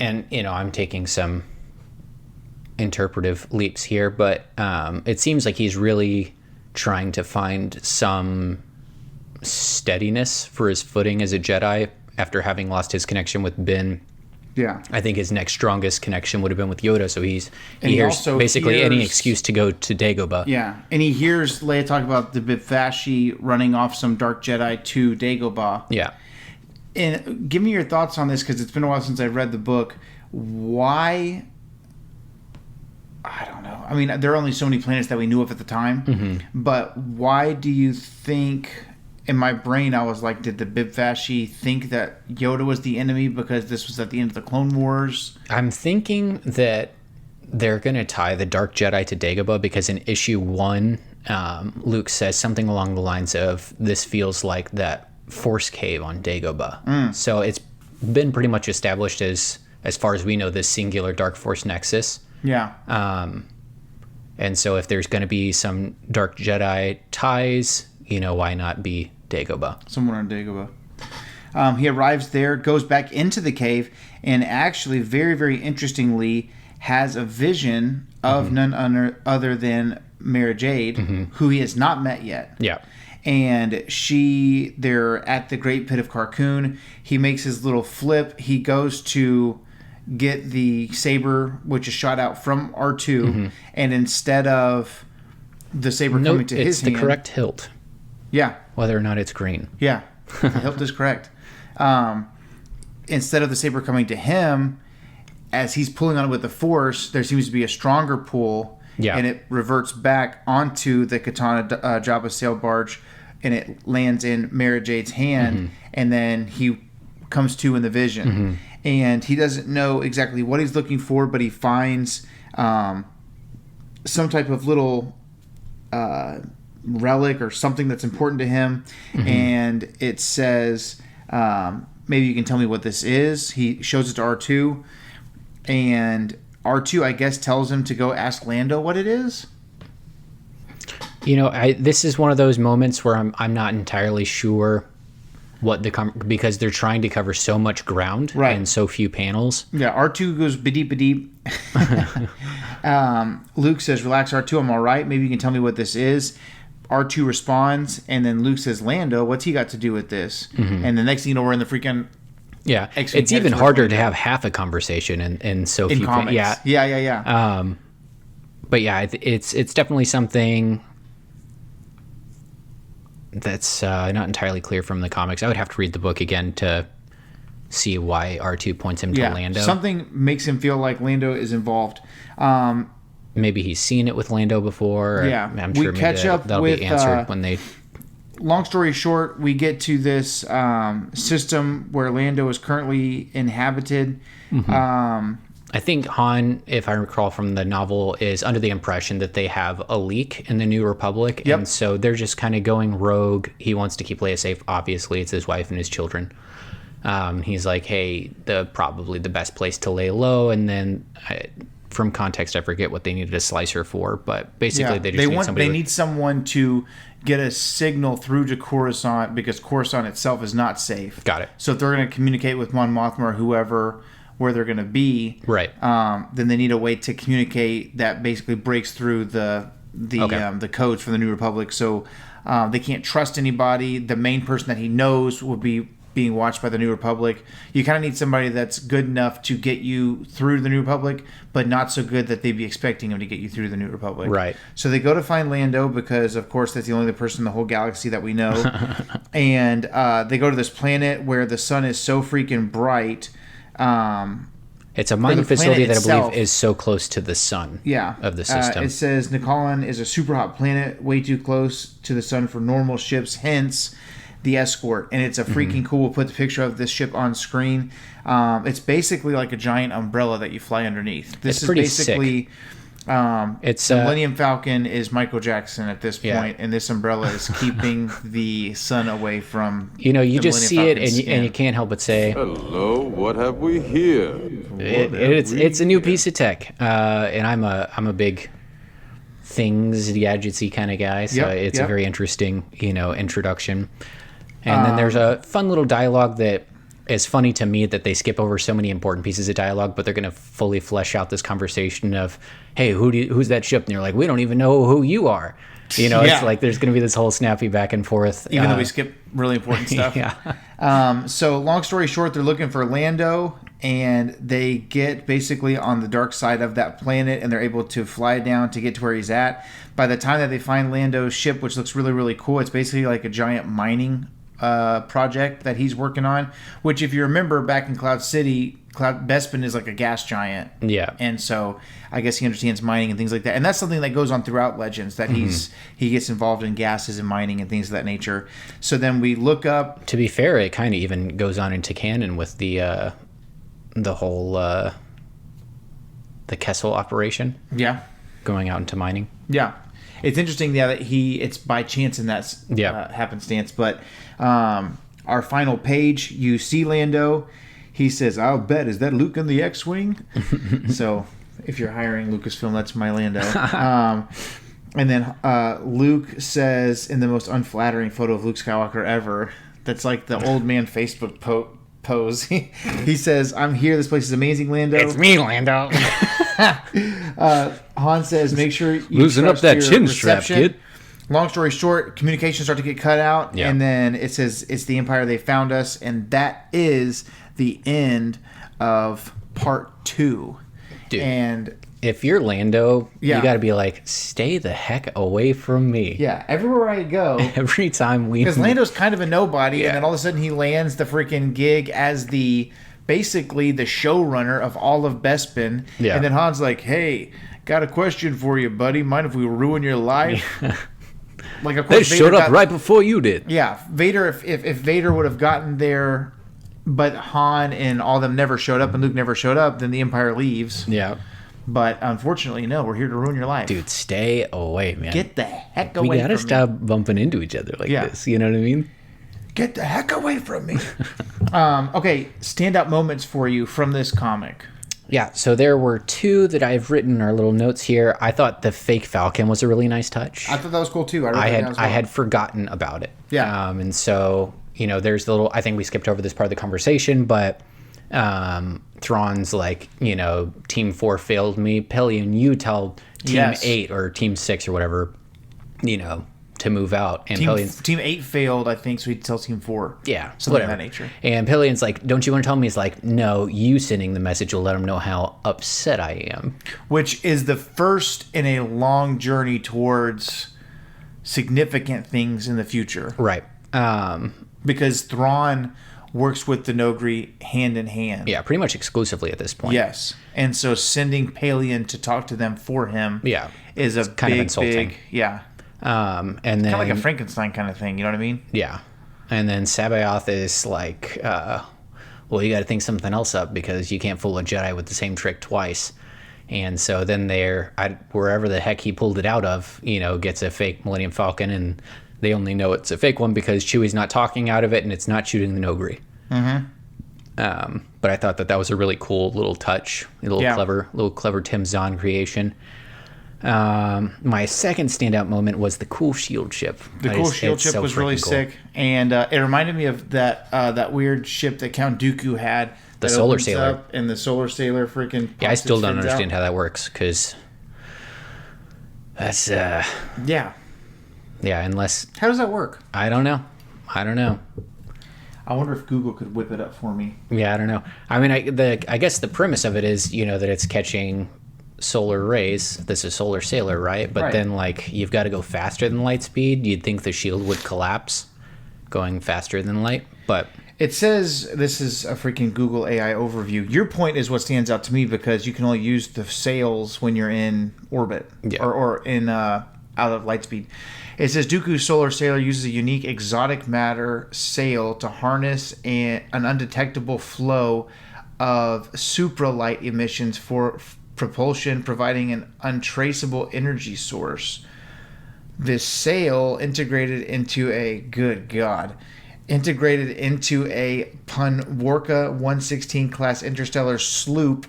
I'm taking some interpretive leaps here, but it seems like he's really trying to find some steadiness for his footing as a Jedi after having lost his connection with Ben. Yeah. I think his next strongest connection would have been with Yoda, so he hears basically any excuse to go to Dagobah. Yeah, and he hears Leia talk about the Bibfashi running off some dark Jedi to Dagobah. Yeah. And give me your thoughts on this, because it's been a while since I've read the book. Why? I don't know. I mean, there are only so many planets that we knew of at the time, but why do you think... In my brain, I was like, did the Bibfashi think that Yoda was the enemy because this was at the end of the Clone Wars? I'm thinking that they're going to tie the Dark Jedi to Dagobah because in issue 1, Luke says something along the lines of, this feels like that Force cave on Dagobah. So it's been pretty much established as far as we know, this singular Dark Force nexus. Yeah. And so if there's going to be some Dark Jedi ties... why not be Dagobah? Somewhere on Dagobah. He arrives there, goes back into the cave, and actually, very, very interestingly, has a vision of none other than Mara Jade, who he has not met yet. Yeah. And they're at the Great Pit of Carkoon. He makes his little flip. He goes to get the saber, which is shot out from R2, and instead of the saber coming to his hand... It's the correct hilt. Yeah. Whether or not it's green. Yeah. The hilt is correct. Instead of the saber coming to him, as he's pulling on it with the Force, there seems to be a stronger pull. Yeah. And it reverts back onto the Katana Jabba sail barge, and it lands in Mara Jade's hand, and then he comes to in the vision. And he doesn't know exactly what he's looking for, but he finds some type of little... relic or something that's important to him, and it says, maybe you can tell me what this is. He shows it to R2, and R2, I guess, tells him to go ask Lando what it is. This is one of those moments where I'm not entirely sure what because they're trying to cover so much ground in so few panels. Yeah, R2 goes ba-deep. Luke says, relax, R2, I'm all right. Maybe you can tell me what this is. R2 responds, and then Luke says, Lando, what's he got to do with this? And the next thing you know, we're in the freaking Yeah, X-Wing it's even heads harder with to Lando. have half a conversation in so In few. comics. Yeah. But yeah, it's definitely something that's not entirely clear from the comics. I would have to read the book again to see why R2 points him to Lando. Something makes him feel like Lando is involved. Maybe he's seen it with Lando before. Yeah. I'm We sure maybe catch up that'll with, be answered when they... Long story short, we get to this system where Lando is currently inhabited. I think Han, if I recall from the novel, is under the impression that they have a leak in the New Republic. Yep. And so they're just kind of going rogue. He wants to keep Leia safe. Obviously, it's his wife and his children. He's like, hey, probably the best place to lay low. And then from context, I forget what they needed a slicer for. But basically, they just need somebody. They need someone to get a signal through to Coruscant because Coruscant itself is not safe. Got it. So if they're going to communicate with Mon Mothma or whoever, where they're going to be, Right. Then they need a way to communicate that basically breaks through the codes for the New Republic. So they can't trust anybody. The main person that he knows would be being watched by the New Republic. You kind of need somebody that's good enough to get you through the New Republic, but not so good that they'd be expecting him to get you through the New Republic. Right. So they go to find Lando because, of course, that's the only other person in the whole galaxy that we know. And they go to this planet where the sun is so freaking bright. It's a mining facility that I itself, believe is so close to the sun of the system. It says Nikolan is a super hot planet, way too close to the sun for normal ships, hence the escort. And it's a freaking cool. We'll put the picture of this ship on screen. It's basically like a giant umbrella that you fly underneath. This is pretty basically... It's the Millennium Falcon is Michael Jackson at this point, and this umbrella is keeping the sun away from. You the just see Millennium it, and Falcon's you can't help but say, Hello, what have we here? it's a new piece of tech, and I'm a big things gadgetsy kind of guy, so it's a very interesting introduction. And then there's a fun little dialogue that is funny to me that they skip over so many important pieces of dialogue, but they're going to fully flesh out this conversation of, hey, who's that ship? And you're like, we don't even know who you are. It's like there's going to be this whole snappy back and forth. Even though we skip really important stuff. So long story short, they're looking for Lando, and they get basically on the dark side of that planet, and they're able to fly down to get to where he's at. By the time that they find Lando's ship, which looks really, really cool, it's basically like a giant mining project that he's working on, which if you remember back in Cloud City, Bespin is like a gas giant. Yeah. And so I guess he understands mining and things like that. And that's something that goes on throughout Legends, that he gets involved in gases and mining and things of that nature. So then we look up. To be fair, it kind of even goes on into canon with the whole the Kessel operation. Yeah. Going out into mining. Yeah. It's interesting, that it's by chance in that happenstance. But our final page, you see Lando. He says, I'll bet, is that Luke in the X-Wing? So if you're hiring Lucasfilm, that's my Lando. And then Luke says, in the most unflattering photo of Luke Skywalker ever, that's like the old man Facebook pose. He says, I'm here. This place is amazing, Lando. It's me, Lando. Han says, make sure you loosen up that chin strap, kid. Long story short, communications start to get cut out, and then it says it's the Empire, they found us, and that is the end of part 2. Dude, and if you're Lando, you got to be like, stay the heck away from me. Yeah, everywhere I go. Every time because Lando's kind of a nobody, and then all of a sudden he lands the freaking gig as basically the showrunner of all of Bespin. Yeah. And then Han's like, hey, got a question for you, buddy. Mind if we ruin your life? Like, of course, they showed up right before you did. Yeah, Vader. If Vader would have gotten there, but Han and all them never showed up, and Luke never showed up, then the Empire leaves. Yeah. But unfortunately, no. We're here to ruin your life, dude. Stay away, man. Get the heck away. We gotta from stop me. bumping into each other like this. You know what I mean? Get the heck away from me. Okay, standout moments for you from this comic. Yeah, so there were 2 that I've written in our little notes here. I thought the fake Falcon was a really nice touch. I thought that was cool too. I had forgotten about it. Yeah. And so, there's the little, I think we skipped over this part of the conversation, but Thrawn's like, Team 4 failed me. Pelion, you tell Team 8 or Team 6 or whatever, to to move out. And Team 8 failed, I think, so he tells Team 4. Yeah, something whatever. of that nature. And Pillion's like, don't you want to tell me? He's like, no, you sending the message will let him know how upset I am. Which is the first in a long journey towards significant things in the future. Right. Because Thrawn works with the Nogri hand in hand. Yeah, pretty much exclusively at this point. Yes. And so sending Pelion to talk to them for him is a kind of insulting. And then kind of like a Frankenstein kind of thing, you know what I mean? Yeah. And then Sabaoth is like, well, you got to think something else up because you can't fool a Jedi with the same trick twice. And so then wherever the heck he pulled it out of, gets a fake Millennium Falcon, and they only know it's a fake one because Chewie's not talking out of it and it's not shooting the Nogri. Mm-hmm. But I thought that was a really cool little touch, a little clever Tim Zahn creation. My second standout moment was the cool shield ship. The cool shield ship was really sick, and it reminded me of that weird ship that Count Dooku had. The Solar Sailor. And the Solar Sailor freaking. Yeah, I still don't understand how that works because that's Yeah, unless... How does that work? I don't know. I wonder if Google could whip it up for me. Yeah, I don't know. I mean, I guess the premise of it is, that it's catching solar rays. This is Solar Sailor, right? But then, you've got to go faster than light speed. You'd think the shield would collapse going faster than light, but... It says, this is a freaking Google AI overview. Your point is what stands out to me because you can only use the sails when you're in orbit or in out of light speed. It says Dooku's Solar Sailor uses a unique exotic matter sail to harness an undetectable flow of supralight emissions for propulsion, providing an untraceable energy source. This sail integrated into a Punwarka 116 class interstellar sloop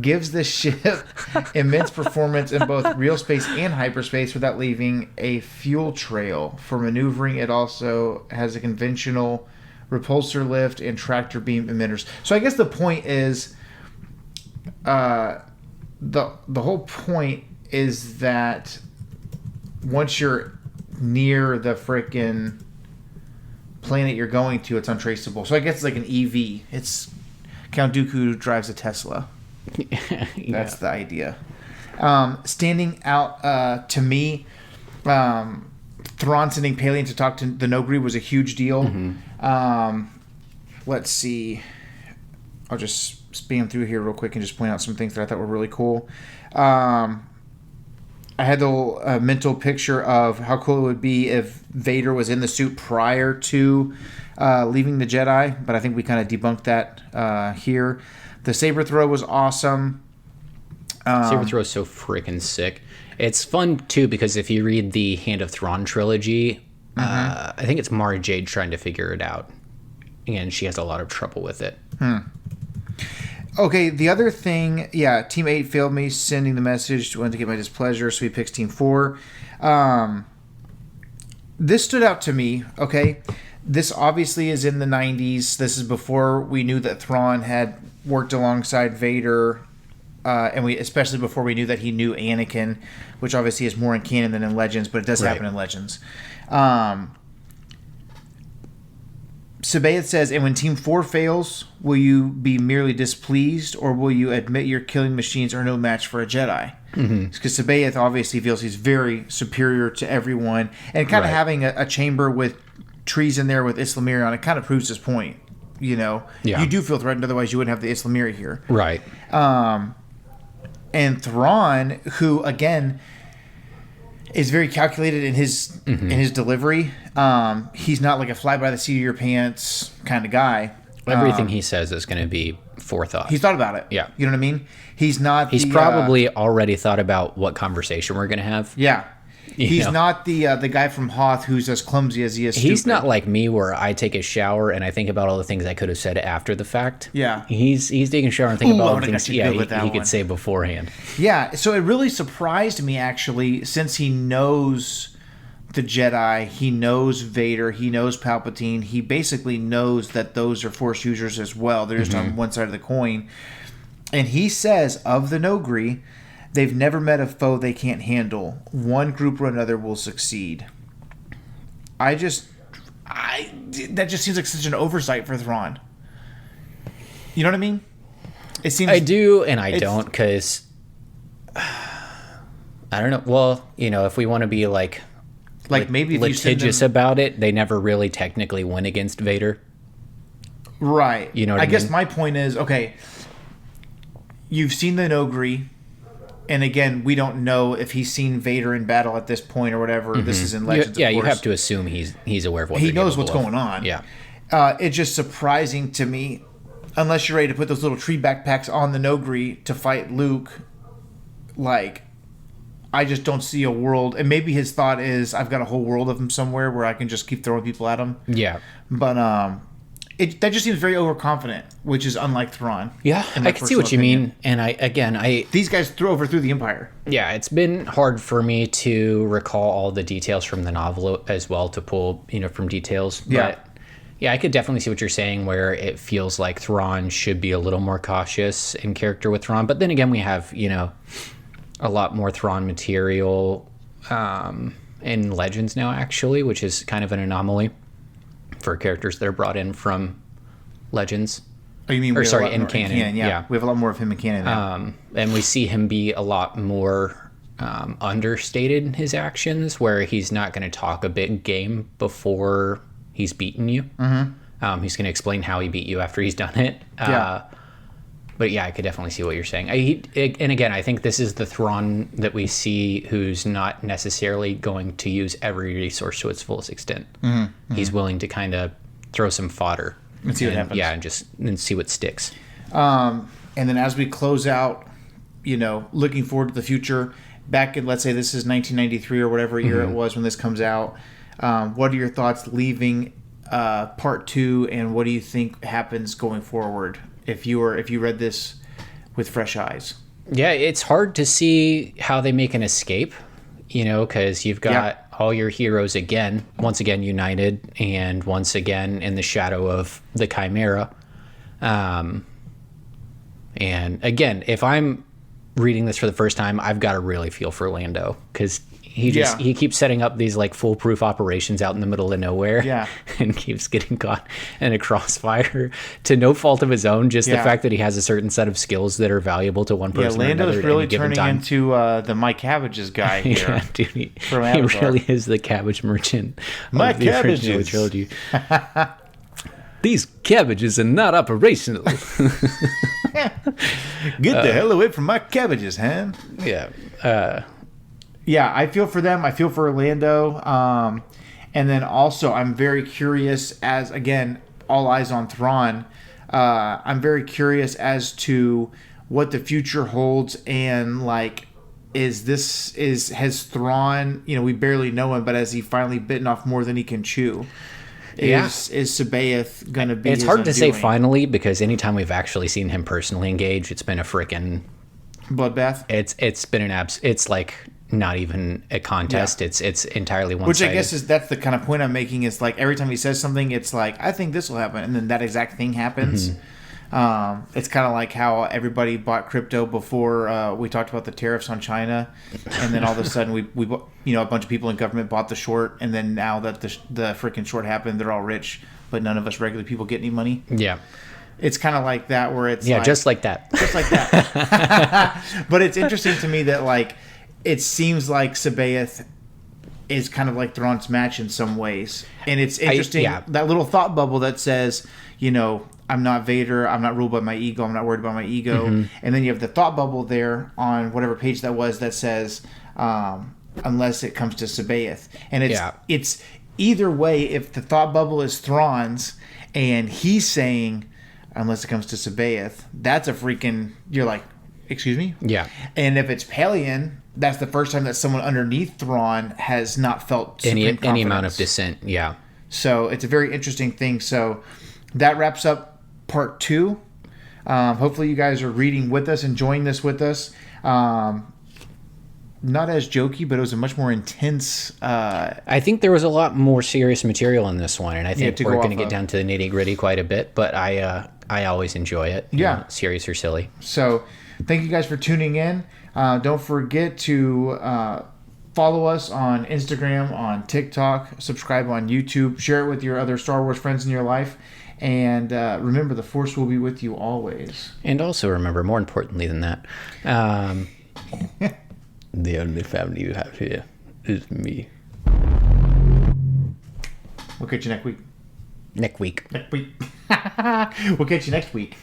gives the ship immense performance in both real space and hyperspace without leaving a fuel trail. For maneuvering, it also has a conventional repulsor lift and tractor beam emitters. So I guess the point is, the whole point is that once you're near the frickin' planet you're going to, it's untraceable. So I guess it's like an EV. It's Count Dooku drives a Tesla. That's the idea. Standing out to me, Thrawn sending Pelion to talk to the Nogri was a huge deal. Mm-hmm. Let's see. I'll just spam through here real quick and just point out some things that I thought were really cool. I had the mental picture of how cool it would be if Vader was in the suit prior to leaving the Jedi, but I think we kind of debunked that here. The saber throw was awesome. Saber throw is so freaking sick. It's fun too because if you read the Hand of Thrawn trilogy, I think it's Mara Jade trying to figure it out, and she has a lot of trouble with it. Okay, the other thing, Team 8 failed me sending the message, wanted to get my displeasure, so he picks Team 4. This stood out to me, okay? This obviously is in the 90s. This is before we knew that Thrawn had worked alongside Vader, and especially before we knew that he knew Anakin, which obviously is more in canon than in Legends, but it does happen in Legends. Sabaoth says, and when Team 4 fails, will you be merely displeased, or will you admit your killing machines are no match for a Jedi? Because Sabaoth obviously feels he's very superior to everyone, and kind of having a chamber with trees in there with Islamiri on it kind of proves his point. You do feel threatened, otherwise you wouldn't have the Islamiri here. Right. And Thrawn, who, again, is very calculated in his delivery. He's not like a fly by the seat of your pants kind of guy. Everything he says is going to be forethought. He's thought about it. Yeah. You know what I mean? He's not. He's probably already thought about what conversation we're going to have. Yeah. He's not the guy from Hoth who's as clumsy as he is stupid. He's not like me where I take a shower and I think about all the things I could have said after the fact. Yeah. He's taking a shower and thinking about all the things he could say beforehand. Yeah. So it really surprised me, actually, since he knows the Jedi, he knows Vader, he knows Palpatine, he basically knows that those are Force users as well. They're just on one side of the coin. And he says, of the Nogri, they've never met a foe they can't handle. One group or another will succeed. that just seems like such an oversight for Thrawn. You know what I mean? It seems I do and I don't, because I don't know. Well, if we want to be like maybe if litigious about it, they never really technically went against Vader. Right. You know what I guess mean? my point is, okay, you've seen the Nogri, and again, we don't know if he's seen Vader in battle at this point or whatever. Mm-hmm. This is in Legends, Yeah, of you course. have to assume he's aware of what He they're knows what's capable going of. on. Yeah. It's just surprising to me, unless you're ready to put those little tree backpacks on the Nogri to fight Luke, I just don't see a world. And maybe his thought is, I've got a whole world of him somewhere where I can just keep throwing people at him. Yeah. But that just seems very overconfident, which is unlike Thrawn. Yeah, I can see what you mean. And these guys overthrew the Empire. Yeah, it's been hard for me to recall all the details from the novel as well, to pull, from details. Yeah. But yeah, I could definitely see what you're saying, where it feels like Thrawn should be a little more cautious in character with Thrawn. But then again, we have, a lot more Thrawn material in Legends now, actually, which is kind of an anomaly for characters that are brought in from Legends. Oh, you mean in canon? Yeah, we have a lot more of him in canon now. And we see him be a lot more understated in his actions, where he's not going to talk a big game before he's beaten you. Mm-hmm. He's going to explain how he beat you after he's done it. But yeah, I could definitely see what you're saying. And again, I think this is the Thrawn that we see who's not necessarily going to use every resource to its fullest extent. Mm-hmm. He's willing to kind of throw some fodder. And see what happens. Yeah, and see what sticks. And then as we close out, looking forward to the future, back in, let's say this is 1993 or whatever year it was when this comes out, what are your thoughts leaving part 2, and what do you think happens going forward if you read this with fresh eyes? Yeah, it's hard to see how they make an escape, because you've got all your heroes once again united, and once again in the shadow of the Chimera. And again, if I'm reading this for the first time, I've got to really feel for Lando, because he keeps setting up these foolproof operations out in the middle of nowhere, and keeps getting caught in a crossfire to no fault of his own. Just the fact that he has a certain set of skills that are valuable to one person. Yeah, Lando's or another really at any given turning time. into the My Cabbages guy here. Yeah, dude, he Avatar. really is the cabbage merchant. My of the original cabbages. trilogy. These cabbages are not operational. Get the hell away from my cabbages, Han. Yeah. Yeah, I feel for them. I feel for Orlando. And then also, I'm very curious, as, again, all eyes on Thrawn. I'm very curious as to what the future holds, and, has Thrawn, we barely know him, but has he finally bitten off more than he can chew? Is Sabaoth going to be It's his hard to say undoing? finally, because anytime we've actually seen him personally engage, it's been a frickin' Bloodbath? It's been it's not even a contest. Yeah. It's entirely one-sided. Which I guess that's the kind of point I'm making, is every time he says something, it's I think this will happen, and then that exact thing happens. Mm-hmm. It's kind of like how everybody bought crypto before we talked about the tariffs on China, and then all of a sudden we a bunch of people in government bought the short, and then now that the freaking short happened, they're all rich, but none of us regular people get any money. Yeah. It's kind of like that, where it's just like that. Just like that. But it's interesting to me that it seems like Sabaoth is kind of like Thrawn's match in some ways. And it's interesting, that little thought bubble that says, I'm not Vader, I'm not ruled by my ego, I'm not worried about my ego. Mm-hmm. And then you have the thought bubble there on whatever page that was that says, unless it comes to Sabaoth. And it's either way, if the thought bubble is Thrawn's and he's saying, unless it comes to Sabaoth, that's a freaking, you're like, excuse me? Yeah. And if it's Pelion, that's the first time that someone underneath Thrawn has not felt any confidence. amount of dissent. Yeah. So it's a very interesting thing. So that wraps up part 2. Hopefully you guys are reading with us, enjoying this with us. Not as jokey, but it was a much more intense. I think there was a lot more serious material in this one, and I think we're going to get down to the nitty gritty quite a bit. But I always enjoy it. Serious or silly. So thank you guys for tuning in. Don't forget to Follow us on Instagram, on TikTok, subscribe on YouTube, share it with your other Star Wars friends in your life, and remember, the Force will be with you always. And also remember, more importantly than that, the only family you have here is me. We'll catch you next week. Next week. We'll catch you next week.